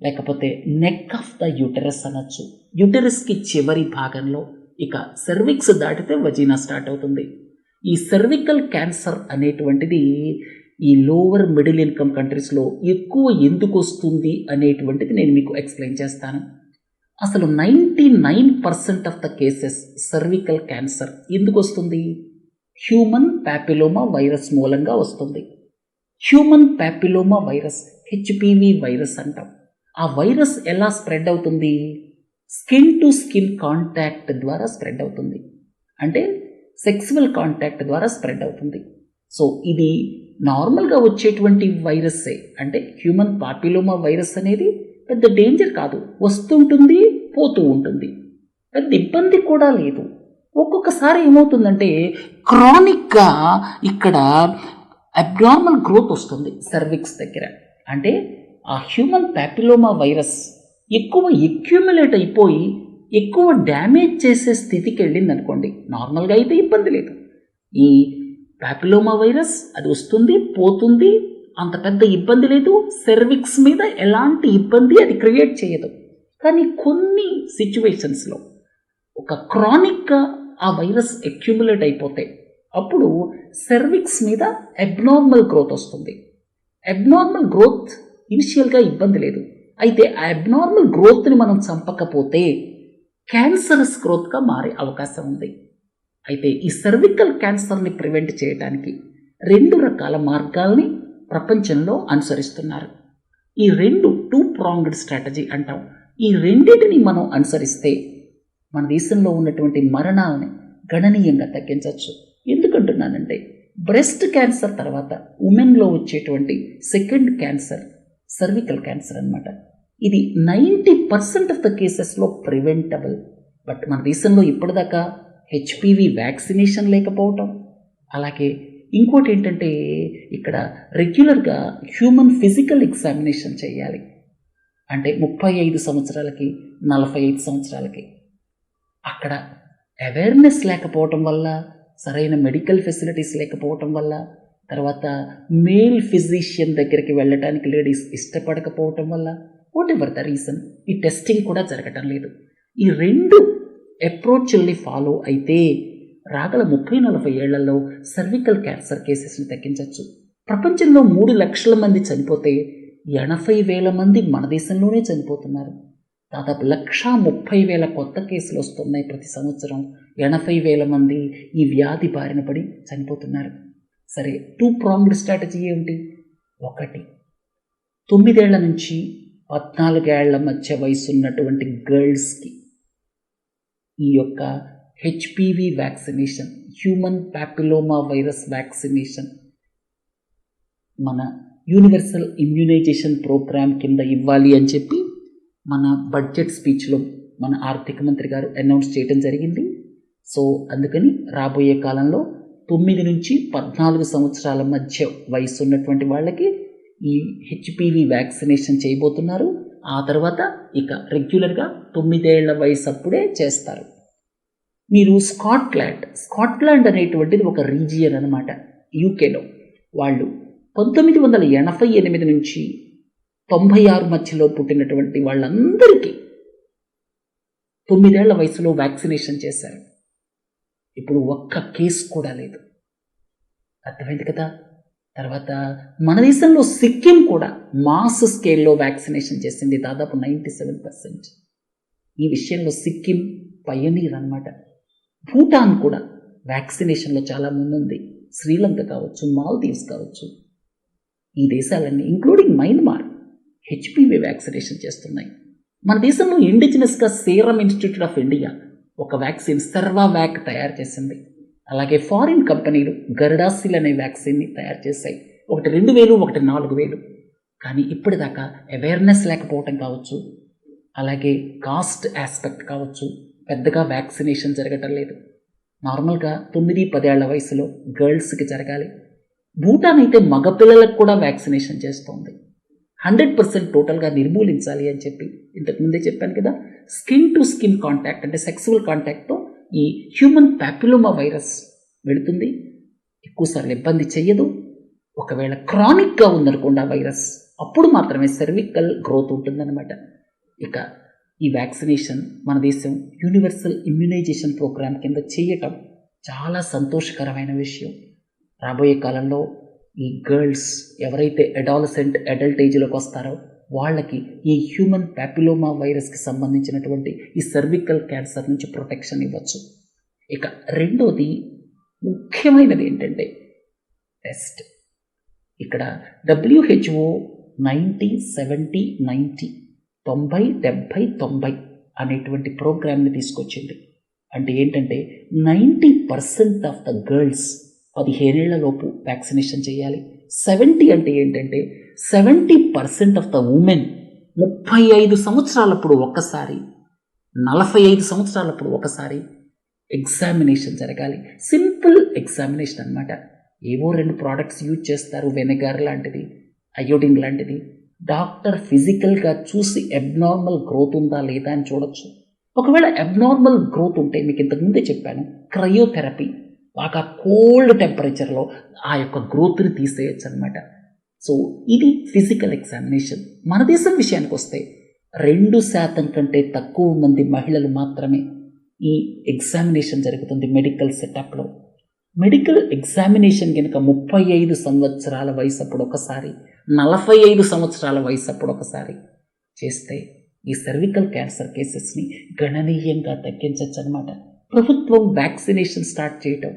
లేకపోతే నెక్ ఆఫ్ ద యూటెరస్ అనొచ్చు. యూటెరస్కి చివరి భాగంలో ఇక సెర్విక్స్ దాటితే వజీనా స్టార్ట్ అవుతుంది. ఈ సెర్వికల్ క్యాన్సర్ అనేటువంటిది ఈ లోవర్ మిడిల్ ఇన్కమ్ కంట్రీస్లో ఎక్కువ ఎందుకు వస్తుంది అనేటువంటిది నేను మీకు ఎక్స్ప్లెయిన్ చేస్తాను. అసలు 99% of the cases cervical cancer ఎందుకు వస్తుంది? హ్యూమన్ ప్యాపిలోమా వైరస్ మూలంగా వస్తుంది. Human papilloma virus HPV virus అంటాం. ఆ వైరస్ ఎలా స్ప్రెడ్ అవుతుంది? స్కిన్ టు స్కిన్ కాంటాక్ట్ ద్వారా స్ప్రెడ్ అవుతుంది, అంటే సెక్సువల్ కాంటాక్ట్ ద్వారా స్ప్రెడ్ అవుతుంది. సో ఇది నార్మల్గా వచ్చేటువంటి వైరస్సే, అంటే హ్యూమన్ పాపిలోమా వైరస్ అనేది పెద్ద డేంజర్ కాదు, వస్తుంటుంది పోతూ ఉంటుంది, పెద్ద ఇబ్బంది కూడా లేదు. ఒక్కొక్కసారి ఏమవుతుందంటే క్రానిక్గా ఇక్కడ అబ్నార్మల్ గ్రోత్ వస్తుంది సర్విక్స్ దగ్గర. అంటే ఆ హ్యూమన్ ప్యాపిలోమా వైరస్ ఎక్కువ ఎక్యుములేట్ అయిపోయి ఎక్కువ డ్యామేజ్ చేసే స్థితికి వెళ్ళింది అనుకోండి. నార్మల్గా అయితే ఇబ్బంది లేదు. ఈ ప్యాపిలోమా వైరస్ అది వస్తుంది పోతుంది, అంత పెద్ద ఇబ్బంది లేదు, సెర్విక్స్ మీద ఎలాంటి ఇబ్బంది అది క్రియేట్ చేయదు. కానీ కొన్ని సిచ్యువేషన్స్లో ఒక క్రానిక్గా ఆ వైరస్ అక్యుములేట్ అయిపోతే అప్పుడు సెర్విక్స్ మీద అబ్నార్మల్ గ్రోత్ వస్తుంది. అబ్నార్మల్ గ్రోత్ ఇనిషియల్గా ఇబ్బంది లేదు, అయితే ఆ అబ్నార్మల్ గ్రోత్ని మనం చంపకపోతే క్యాన్సరస్ గ్రోత్గా మారే అవకాశం ఉంది. అయితే ఈ సర్వికల్ క్యాన్సర్ని ప్రివెంట్ చేయడానికి 2 రకాల మార్గాల్ని ప్రపంచంలో అనుసరిస్తున్నారు. ఈ 2 ప్రాంగ్డ్ స్ట్రాటజీ అంటాం. ఈ రెండింటిని మనం అనుసరిస్తే మన దేశంలో ఉన్నటువంటి మరణాలని గణనీయంగా తగ్గించవచ్చు. ఎందుకంటున్నానంటే బ్రెస్ట్ క్యాన్సర్ తర్వాత ఉమెన్లో వచ్చేటువంటి సెకండ్ క్యాన్సర్ సర్వికల్ క్యాన్సర్ అనమాట. ఇది 90% ఆఫ్ ద కేసెస్లో ప్రివెంటబుల్. బట్ మన దేశంలో ఇప్పటిదాకా హెచ్పివి వ్యాక్సినేషన్ లేకపోవటం, అలాగే ఇంకోటి ఏంటంటే ఇక్కడ రెగ్యులర్గా హ్యూమన్ ఫిజికల్ ఎగ్జామినేషన్ చేయాలి. అంటే 35 సంవత్సరాలకి 45 సంవత్సరాలకి అక్కడ అవేర్నెస్ లేకపోవటం వల్ల, సరైన మెడికల్ ఫెసిలిటీస్ లేకపోవటం వల్ల, తర్వాత మేల్ ఫిజిషియన్ దగ్గరికి వెళ్ళడానికి లేడీస్ ఇష్టపడకపోవటం వల్ల, వాట్ ఎవర్ ద రీజన్ ఈ టెస్టింగ్ కూడా జరగటం లేదు. ఈ 2 అప్రోచ్ల్ని ఫాలో అయితే రాగల 30-40 ఏళ్లలో సర్వికల్ క్యాన్సర్ కేసెస్ని తగ్గించవచ్చు. ప్రపంచంలో 3 లక్షల మంది చనిపోతే 80,000 మంది మన దేశంలోనే చనిపోతున్నారు. దాదాపు 130,000 కొత్త కేసులు వస్తున్నాయి ప్రతి సంవత్సరం. 80,000 మంది ఈ వ్యాధి బారిన పడి చనిపోతున్నారు. సరే, 2 ప్రాంగ్డ్ స్ట్రాటజీ ఏమిటి? 1, 9 ఏళ్ల నుంచి 14 ఏళ్ల మధ్య వయసు ఉన్నటువంటి గర్ల్స్కి ఈ యొక్క HPV vaccination, human papilloma virus vaccination మన యూనివర్సల్ ఇమ్యూనైజేషన్ ప్రోగ్రామ్ కింద ఇవ్వాలి అని చెప్పి మన బడ్జెట్ స్పీచ్లో మన ఆర్థిక మంత్రి గారు అనౌన్స్ చేయడం జరిగింది. సో అందుకని రాబోయే కాలంలో 9 నుంచి 14 సంవత్సరాల మధ్య వయసు ఉన్నటువంటి వాళ్ళకి ఈ హెచ్పివి వ్యాక్సినేషన్ చేయబోతున్నారు. ఆ తర్వాత ఇక రెగ్యులర్గా 9 ఏళ్ల వయసు అప్పుడే చేస్తారు. మీరు స్కాట్లాండ్ అనేటువంటిది ఒక రీజియన్ అనమాట యూకేలో. వాళ్ళు 1988 నుంచి 96 మధ్యలో పుట్టినటువంటి వాళ్ళందరికీ 9 ఏళ్ల వయసులో వ్యాక్సినేషన్ చేశారు. ఇప్పుడు ఒక్క కేసు కూడా లేదు. అర్థమైంది కదా? తర్వాత మన దేశంలో సిక్కిం కూడా మాస్ స్కేల్లో వ్యాక్సినేషన్ చేసింది, దాదాపు 97%. ఈ విషయంలో సిక్కిం పయనీర్ అన్నమాట. భూటాన్ కూడా వ్యాక్సినేషన్లో చాలా ముందుంది. శ్రీలంక కావచ్చు, మాల్దీవ్స్ కావచ్చు, ఈ దేశాలన్నీ ఇంక్లూడింగ్ మయన్మార్ హెచ్పివి వ్యాక్సినేషన్ చేస్తున్నాయి. మన దేశంలో ఇండిజినస్గా సీరం ఇన్స్టిట్యూట్ ఆఫ్ ఇండియా ఒక వ్యాక్సిన్ సర్వావ్యాక్ తయారు చేసింది. అలాగే ఫారిన్ కంపెనీలు గర్డాసిల్ అనే వ్యాక్సిన్ని తయారు చేశాయి. ఒకటి 2,000, ఒకటి 4,000. కానీ ఇప్పటిదాకా అవేర్నెస్ లేకపోవటం కావచ్చు, అలాగే కాస్ట్ ఆస్పెక్ట్ కావచ్చు, పెద్దగా వ్యాక్సినేషన్ జరగటం లేదు. నార్మల్గా 9-10 ఏళ్ల వయసులో గర్ల్స్కి జరగాలి. భూటాన్ అయితే మగపిల్లలకు కూడా వ్యాక్సినేషన్ చేస్తోంది. 100% టోటల్గా నిర్మూలించాలి అని చెప్పి ఇంతకుముందే చెప్పాను కదా. స్కిన్ టు స్కిన్ కాంటాక్ట్ అంటే సెక్సువల్ కాంటాక్ట్తో ఈ హ్యూమన్ ప్యాపిలోమా వైరస్ వెళుతుంది, ఎక్కువసార్లు ఇబ్బంది చెయ్యదు. ఒకవేళ క్రానిక్గా ఉందనుకోండి ఆ వైరస్, అప్పుడు మాత్రమే సర్వికల్ గ్రోత్ ఉంటుందన్నమాట. ఇక ఈ వ్యాక్సినేషన్ మన దేశం యూనివర్సల్ ఇమ్యునైజేషన్ ప్రోగ్రామ్ కింద చేయటం చాలా సంతోషకరమైన విషయం. రాబోయే కాలంలో ఈ గర్ల్స్ ఎవరైతే అడల్ట్ ఏజ్లోకి వస్తారో వాళ్ళకి ఈ హ్యూమన్ ప్యాపిలోమా వైరస్కి సంబంధించినటువంటి ఈ సర్వికల్ క్యాన్సర్ నుంచి ప్రొటెక్షన్ ఇవ్వచ్చు. ఇక రెండోది ముఖ్యమైనది ఏంటంటే టెస్ట్. ఇక్కడ WHO 90-70-90 90-70-90 అనేటువంటి ప్రోగ్రామ్ని తీసుకొచ్చింది. అంటే ఏంటంటే 90% ఆఫ్ ద గర్ల్స్ 15 ఏళ్లలోపు వ్యాక్సినేషన్ చేయాలి. 70 అంటే ఏంటంటే 70% ఆఫ్ ద ఉమెన్ 35 సంవత్సరాలప్పుడు ఒకసారి, 45 సంవత్సరాలప్పుడు ఒకసారి ఎగ్జామినేషన్ జరగాలి. సింపుల్ ఎగ్జామినేషన్ అన్నమాట. ఏవో 2 ప్రోడక్ట్స్ యూజ్ చేస్తారు, వెనిగర్ లాంటిది, అయోడిన్ లాంటిది. డాక్టర్ ఫిజికల్గా చూసి అబ్నార్మల్ గ్రోత్ ఉందా లేదా అని చూడొచ్చు. ఒకవేళ అబ్నార్మల్ గ్రోత్ ఉంటే మీకు ఇంతకుముందే చెప్పాను, క్రయోథెరపీ, బాగా కోల్డ్ టెంపరేచర్లో ఆ యొక్క గ్రోత్ని తీసేయచ్చు అనమాట. సో ఇది ఫిజికల్ ఎగ్జామినేషన్. మన దేశం విషయానికి వస్తే 2% కంటే తక్కువ మంది మహిళలు మాత్రమే ఈ ఎగ్జామినేషన్ జరుగుతుంది మెడికల్ సెటప్లో. మెడికల్ ఎగ్జామినేషన్ కనుక 35 సంవత్సరాల వయసు అప్పుడు ఒకసారి, 45 సంవత్సరాల వయసు అప్పుడు ఒకసారి చేస్తే ఈ సర్వికల్ క్యాన్సర్ కేసెస్ని గణనీయంగా తగ్గించవచ్చు అనమాట. ప్రభుత్వం వ్యాక్సినేషన్ స్టార్ట్ చేయటం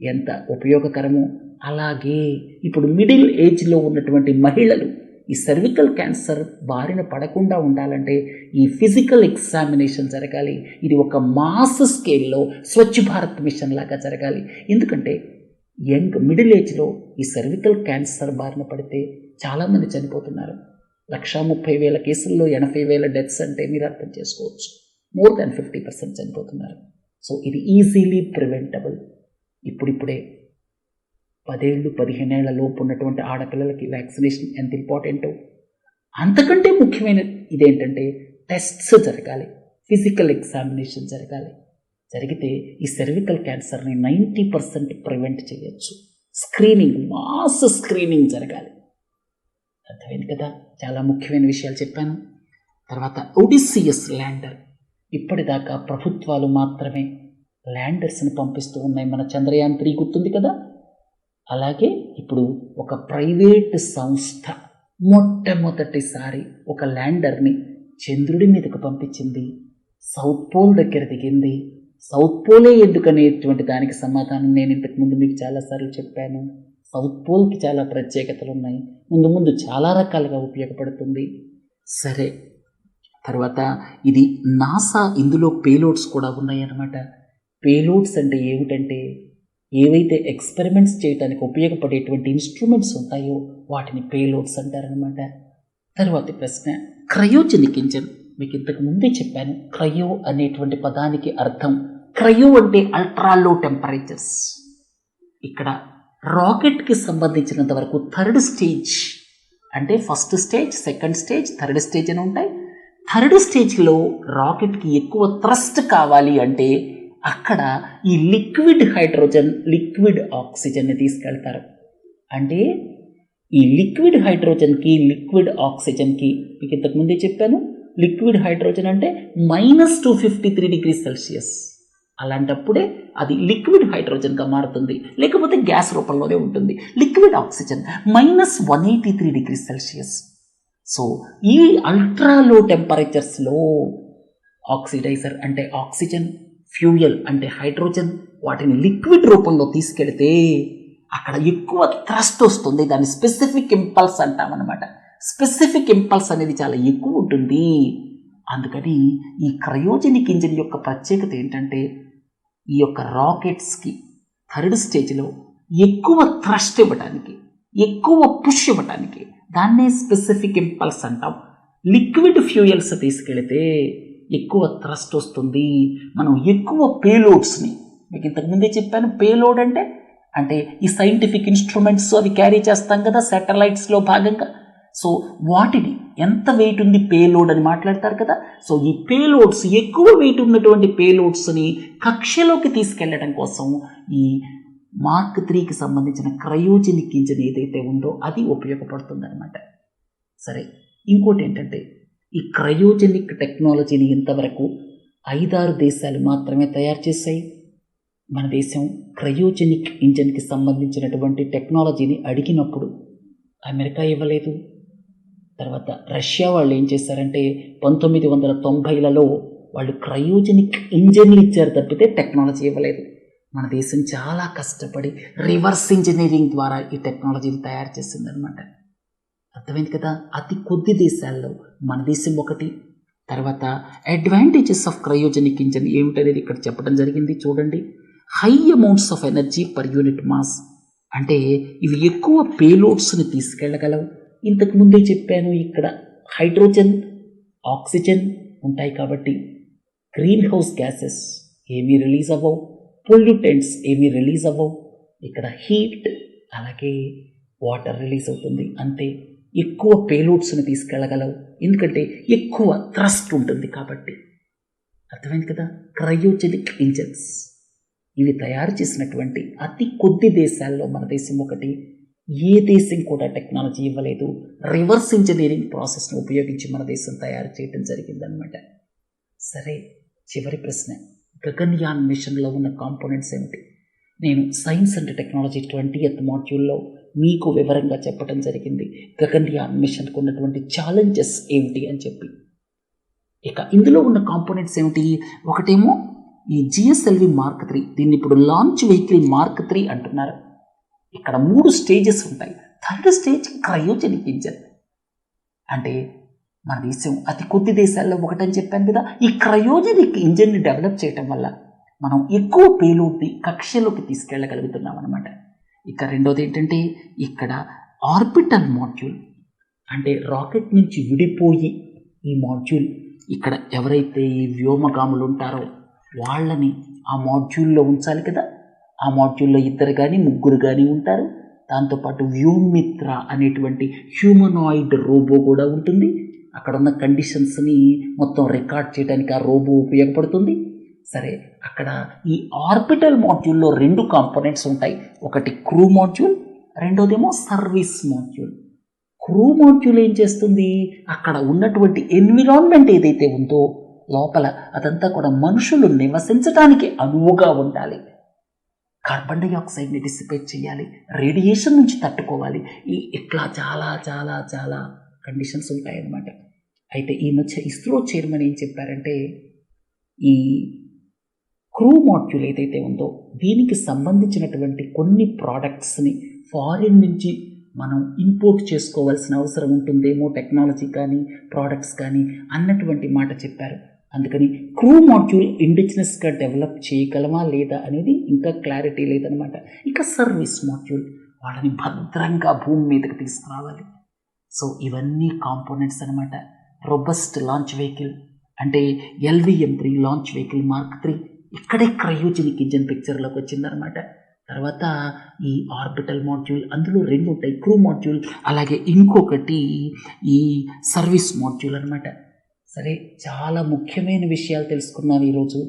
ఎంత ఉపయోగకరమో, అలాగే ఇప్పుడు మిడిల్ ఏజ్లో ఉన్నటువంటి మహిళలు ఈ సర్వికల్ క్యాన్సర్ బారిన పడకుండా ఉండాలంటే ఈ ఫిజికల్ ఎగ్జామినేషన్ జరగాలి. ఇది ఒక మాస్ స్కేల్లో స్వచ్ఛ భారత్ మిషన్ లాగా జరగాలి. ఎందుకంటే మిడిల్ ఏజ్లో ఈ సర్వికల్ క్యాన్సర్ బారిన పడితే చాలామంది చనిపోతున్నారు. 130,000 కేసుల్లో 80,000 డెత్స్ అంటే మీరు అర్థం చేసుకోవచ్చు. మోర్ దాన్ 50% చనిపోతున్నారు. సో ఇది ఈజీలీ ప్రివెంటబుల్. ఇప్పుడిప్పుడే 10 ఏళ్ళు 15 ఏళ్ల లోపు ఉన్నటువంటి ఆడపిల్లలకి వ్యాక్సినేషన్ ఎంత ఇంపార్టెంటో, అంతకంటే ముఖ్యమైన ఇదేంటంటే టెస్ట్స్ జరగాలి, ఫిజికల్ ఎగ్జామినేషన్ జరగాలి. జరిగితే ఈ సర్వికల్ క్యాన్సర్ని 90% ప్రివెంట్ చేయొచ్చు. స్క్రీనింగ్, మాస్ స్క్రీనింగ్ జరగాలి. అర్థమైంది కదా, చాలా ముఖ్యమైన విషయాలు చెప్పాను. తర్వాత ఒడిసియస్ ల్యాండర్. ఇప్పటిదాకా ప్రభుత్వాలు మాత్రమే ల్యాండర్స్ని పంపిస్తూ ఉన్నాయి. మన చంద్రయాన్ 3 గుర్తుంది కదా, అలాగే ఇప్పుడు ఒక ప్రైవేట్ సంస్థ మొట్టమొదటిసారి ఒక ల్యాండర్ని చంద్రుడి మీదకు పంపించింది. సౌత్ పోల్ దగ్గర దిగింది. సౌత్ పోలే ఎందుకనేటువంటి దానికి సమాధానం నేను ఇంతకుముందు మీకు చాలాసార్లు చెప్పాను. సౌత్ పోల్కి చాలా ప్రత్యేకతలు ఉన్నాయి, ముందు ముందు చాలా రకాలుగా ఉపయోగపడుతుంది. సరే, తర్వాత ఇది నాసా, ఇందులో పేలోడ్స్ కూడా ఉన్నాయి అన్నమాట. పేలోడ్స్ అంటే ఏమిటంటే ఏవైతే ఎక్స్పెరిమెంట్స్ చేయడానికి ఉపయోగపడేటువంటి ఇన్స్ట్రుమెంట్స్ ఉంటాయో వాటిని పేలోడ్స్ అంటారనమాట. తర్వాతి ప్రశ్న క్రయోజెనిక్ ఇంజన్. మీకు ఇంతకు ముందే చెప్పాను, క్రయో అనేటువంటి పదానికి అర్థం, క్రయో అంటే అల్ట్రా లో టెంపరేచర్స్. ఇక్కడ రాకెట్కి సంబంధించినంత వరకు 3rd స్టేజ్ అంటే first stage, second stage, 3rd stage అని ఉంటాయి. 3rd స్టేజ్లో రాకెట్కి ఎక్కువ థ్రస్ట్ కావాలి అంటే అక్కడ ఈ లిక్విడ్ హైడ్రోజన్, లిక్విడ్ ఆక్సిజన్ని తీసుకెళ్తారు. అంటే ఈ లిక్విడ్ హైడ్రోజన్కి, లిక్విడ్ ఆక్సిజన్కి మీకు ఇంతకుముందే చెప్పాను, లిక్విడ్ హైడ్రోజన్ అంటే -253 degrees Celsius. అలాంటప్పుడే అది లిక్విడ్ హైడ్రోజన్గా మారుతుంది, లేకపోతే గ్యాస్ రూపంలోనే ఉంటుంది. Liquid oxygen -183 degrees Celsius. So ఈ అల్ట్రా లో టెంపరేచర్స్లో ఆక్సిడైజర్ అంటే ఆక్సిజన్, ఫ్యూయల్ అంటే హైడ్రోజన్, వాటిని లిక్విడ్ రూపంలో తీసుకెళ్తే అక్కడ ఎక్కువ థ్రస్ట్ వస్తుంది. దాన్ని స్పెసిఫిక్ ఇంపల్స్ అంటామన్నమాట. స్పెసిఫిక్ ఇంపల్స్ అనేది చాలా ఎక్కువ ఉంటుంది. అందుకని ఈ క్రయోజెనిక్ ఇంజిన్ యొక్క ప్రత్యేకత ఏంటంటే ఈ యొక్క రాకెట్స్కి 3rd స్టేజ్లో ఎక్కువ థ్రస్ట్ ఇవ్వడానికి, ఎక్కువ పుష్ ఇవ్వడానికి దాన్నే స్పెసిఫిక్ ఇంపల్స్ అంటాం. లిక్విడ్ ఫ్యూయల్స్ తీసుకెళితే ఎక్కువ థ్రస్ట్ వస్తుంది. మనం ఎక్కువ పేలోడ్స్ని, మీకు ఇంతకుముందే చెప్పాను, పేలోడ్ అంటే ఈ సైంటిఫిక్ ఇన్స్ట్రుమెంట్స్ అవి క్యారీ చేస్తాం కదా శాటిలైట్స్లో భాగంగా. సో వాటిని ఎంత వెయిట్ ఉంది పేలోడ్ అని మాట్లాడతారు కదా. సో ఈ పేలోడ్స్, ఎక్కువ వెయిట్ ఉన్నటువంటి పేలోడ్స్ని కక్షలోకి తీసుకెళ్లడం కోసం ఈ మార్క్ 3కి సంబంధించిన క్రయోజెనిక్ ఇంజిన్ ఏదైతే ఉందో అది ఉపయోగపడుతుంది అనమాట. సరే, ఇంకోటి ఏంటంటే ఈ క్రయోజెనిక్ టెక్నాలజీని ఇంతవరకు 5-6 దేశాలు మాత్రమే తయారు చేశాయి. మన దేశం క్రయోజెనిక్ ఇంజిన్కి సంబంధించినటువంటి టెక్నాలజీని అడిగినప్పుడు అమెరికా ఇవ్వలేదు. తర్వాత రష్యా వాళ్ళు ఏం చేశారంటే 1990లలో వాళ్ళు క్రయోజెనిక్ ఇంజిన్లు ఇచ్చారు తప్పితే టెక్నాలజీ ఇవ్వలేదు. మన దేశం చాలా కష్టపడి రివర్స్ ఇంజనీరింగ్ ద్వారా ఈ టెక్నాలజీని తయారు చేసిందనమాట. అర్థమైంది కదా. అతి కొద్ది దేశాల్లో మన దేశం ఒకటి. తర్వాత అడ్వాంటేజెస్ ఆఫ్ క్రయోజెనిక్ ఇంజిన్ ఏమిటనేది ఇక్కడ చెప్పడం జరిగింది. చూడండి, high amounts of energy per unit mass, అంటే ఇవి ఎక్కువ పేలోడ్స్ని తీసుకెళ్ళగలవు. ఇంతకు ముందే చెప్పాను, ఇక్కడ హైడ్రోజన్, ఆక్సిజన్ ఉంటాయి కాబట్టి గ్రీన్ హౌస్ గ్యాసెస్ ఏమీ రిలీజ్ అవ్వవు, పొల్యూటెంట్స్ ఏమీ రిలీజ్ అవ్వవు. ఇక్కడ హీట్ అలాగే వాటర్ రిలీజ్ అవుతుంది. అంతే, ఎక్కువ పేలోడ్స్ని తీసుకెళ్ళగలవు ఎందుకంటే ఎక్కువ థ్రస్ట్ ఉంటుంది కాబట్టి. అర్థమైంది కదా. క్రయోజెనిక్ ఇంజిన్స్ ఇవి తయారు చేసినటువంటి అతి కొద్ది దేశాల్లో మన దేశం ఒకటి. ఏ దేశం కూడా టెక్నాలజీ ఇవ్వలేదు. రివర్స్ ఇంజనీరింగ్ ప్రాసెస్ను ఉపయోగించి మన దేశం తయారు చేయడం జరిగిందనమాట. సరే, చివరి ప్రశ్న, గగన్యాన్ మిషన్లో ఉన్న కాంపోనెంట్స్ ఏమిటి? నేను సైన్స్ అండ్ టెక్నాలజీ 20th మాడ్యూల్లో మీకు వివరంగా చెప్పడం జరిగింది గగన్యాన్ మిషన్కు ఉన్నటువంటి ఛాలెంజెస్ ఏమిటి అని చెప్పి. ఇక ఇందులో ఉన్న కాంపోనెంట్స్ ఏమిటి? ఒకటేమో ఈ జిఎస్ఎల్వి మార్క్ 3, దీన్ని ఇప్పుడు లాంచ్ వెహికల్ మార్క్ 3 అంటున్నారు. ఇక్కడ 3 స్టేజెస్ ఉంటాయి. Third stage cryogenic engine. అంటే మన దేశం అతి కొద్ది దేశాల్లో ఒకటని చెప్పాను కదా. ఈ క్రయోజెనిక్ ఇంజన్ని డెవలప్ చేయటం వల్ల మనం ఎక్కువ పేలోడ్ని కక్షలోకి తీసుకెళ్ళగలుగుతున్నాం అనమాట. ఇక రెండోది ఏంటంటే ఇక్కడ ఆర్బిటల్ మాడ్యూల్, అంటే రాకెట్ నుంచి విడిపోయి ఈ మాడ్యూల్ ఇక్కడ ఎవరైతే ఈ వ్యోమగాములు ఉంటారో వాళ్ళని ఆ మాడ్యూల్లో ఉంచాలి కదా. ఆ మాడ్యూల్లో 2 కానీ 3 కానీ ఉంటారు. దాంతోపాటు వ్యోమిత్ర అనేటువంటి హ్యూమనాయిడ్ రోబో కూడా ఉంటుంది. అక్కడ ఉన్న కండిషన్స్ని మొత్తం రికార్డ్ చేయడానికి ఆ రోబో ఉపయోగపడుతుంది. సరే, అక్కడ ఈ ఆర్బిటల్ మాడ్యూల్లో 2 కాంపోనెంట్స్ ఉంటాయి. ఒకటి క్రూ మాడ్యూల్, రెండోదేమో సర్వీస్ మాడ్యూల్. క్రూ మాడ్యూల్ ఏం చేస్తుంది? అక్కడ ఉన్నటువంటి ఎన్విరాన్మెంట్ ఏదైతే ఉందో లోపల అదంతా కూడా మనుషులు నివసించడానికి అనువుగా ఉండాలి. కార్బన్ డైఆక్సైడ్ని డిసిపేట్ చేయాలి, రేడియేషన్ నుంచి తట్టుకోవాలి. ఇట్లా చాలా చాలా చాలా కండిషన్స్ ఉంటాయన్నమాట. అయితే ఈ మధ్య ఇస్రో చైర్మన్ ఏం చెప్పారంటే ఈ క్రూ మాడ్యూల్ ఏదైతే ఉందో దీనికి సంబంధించినటువంటి కొన్ని ప్రోడక్ట్స్ని ఫారిన్ నుంచి మనం ఇంపోర్ట్ చేసుకోవాల్సిన అవసరం ఉంటుందేమో, టెక్నాలజీ కానీ ప్రోడక్ట్స్ కానీ అన్నటువంటి మాట చెప్పారు. అందుకని క్రూ మాడ్యూల్ ఇండిజినస్గా డెవలప్ చేయగలమా లేదా అనేది ఇంకా క్లారిటీ లేదనమాట. ఇక సర్వీస్ మాడ్యూల్ వాళ్ళని భద్రంగా భూమి మీదకి తీసుకురావాలి. సో ఇవన్నీ కాంపోనెంట్స్ అనమాట. రోబస్ట్ లాంచ్ వెహికల్ అంటే LVM-3 లాంచ్ వెహికల్ మార్క్ 3 ఇక్కడే క్రయోజెనిక్ ఇంజన్ పిక్చర్లోకి వచ్చిందనమాట. తర్వాత ఈ ఆర్బిటల్ మాడ్యూల్, అందులో 2 ఉంటాయి, క్రూ మాడ్యూల్ అలాగే ఇంకొకటి ఈ సర్వీస్ మాడ్యూల్ అనమాట. సరే, చాలా ముఖ్యమైన విషయాలు తెలుసుకున్నాను ఈరోజు.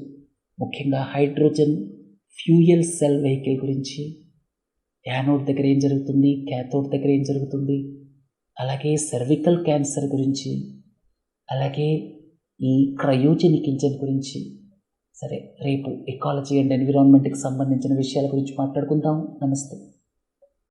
ముఖ్యంగా హైడ్రోజన్ ఫ్యూయల్ సెల్ వెహికల్ గురించి, యానోడ్ దగ్గర ఏం జరుగుతుంది, క్యాథోడ్ దగ్గర ఏం జరుగుతుంది, అలాగే సర్వికల్ క్యాన్సర్ గురించి, అలాగే ఈ క్రయోజెనిక్ ఇంజన్ గురించి. సరే, రేపు ఎకాలజీ అండ్ ఎన్విరాన్మెంట్కి సంబంధించిన విషయాల గురించి మాట్లాడుకుందాం. నమస్తే.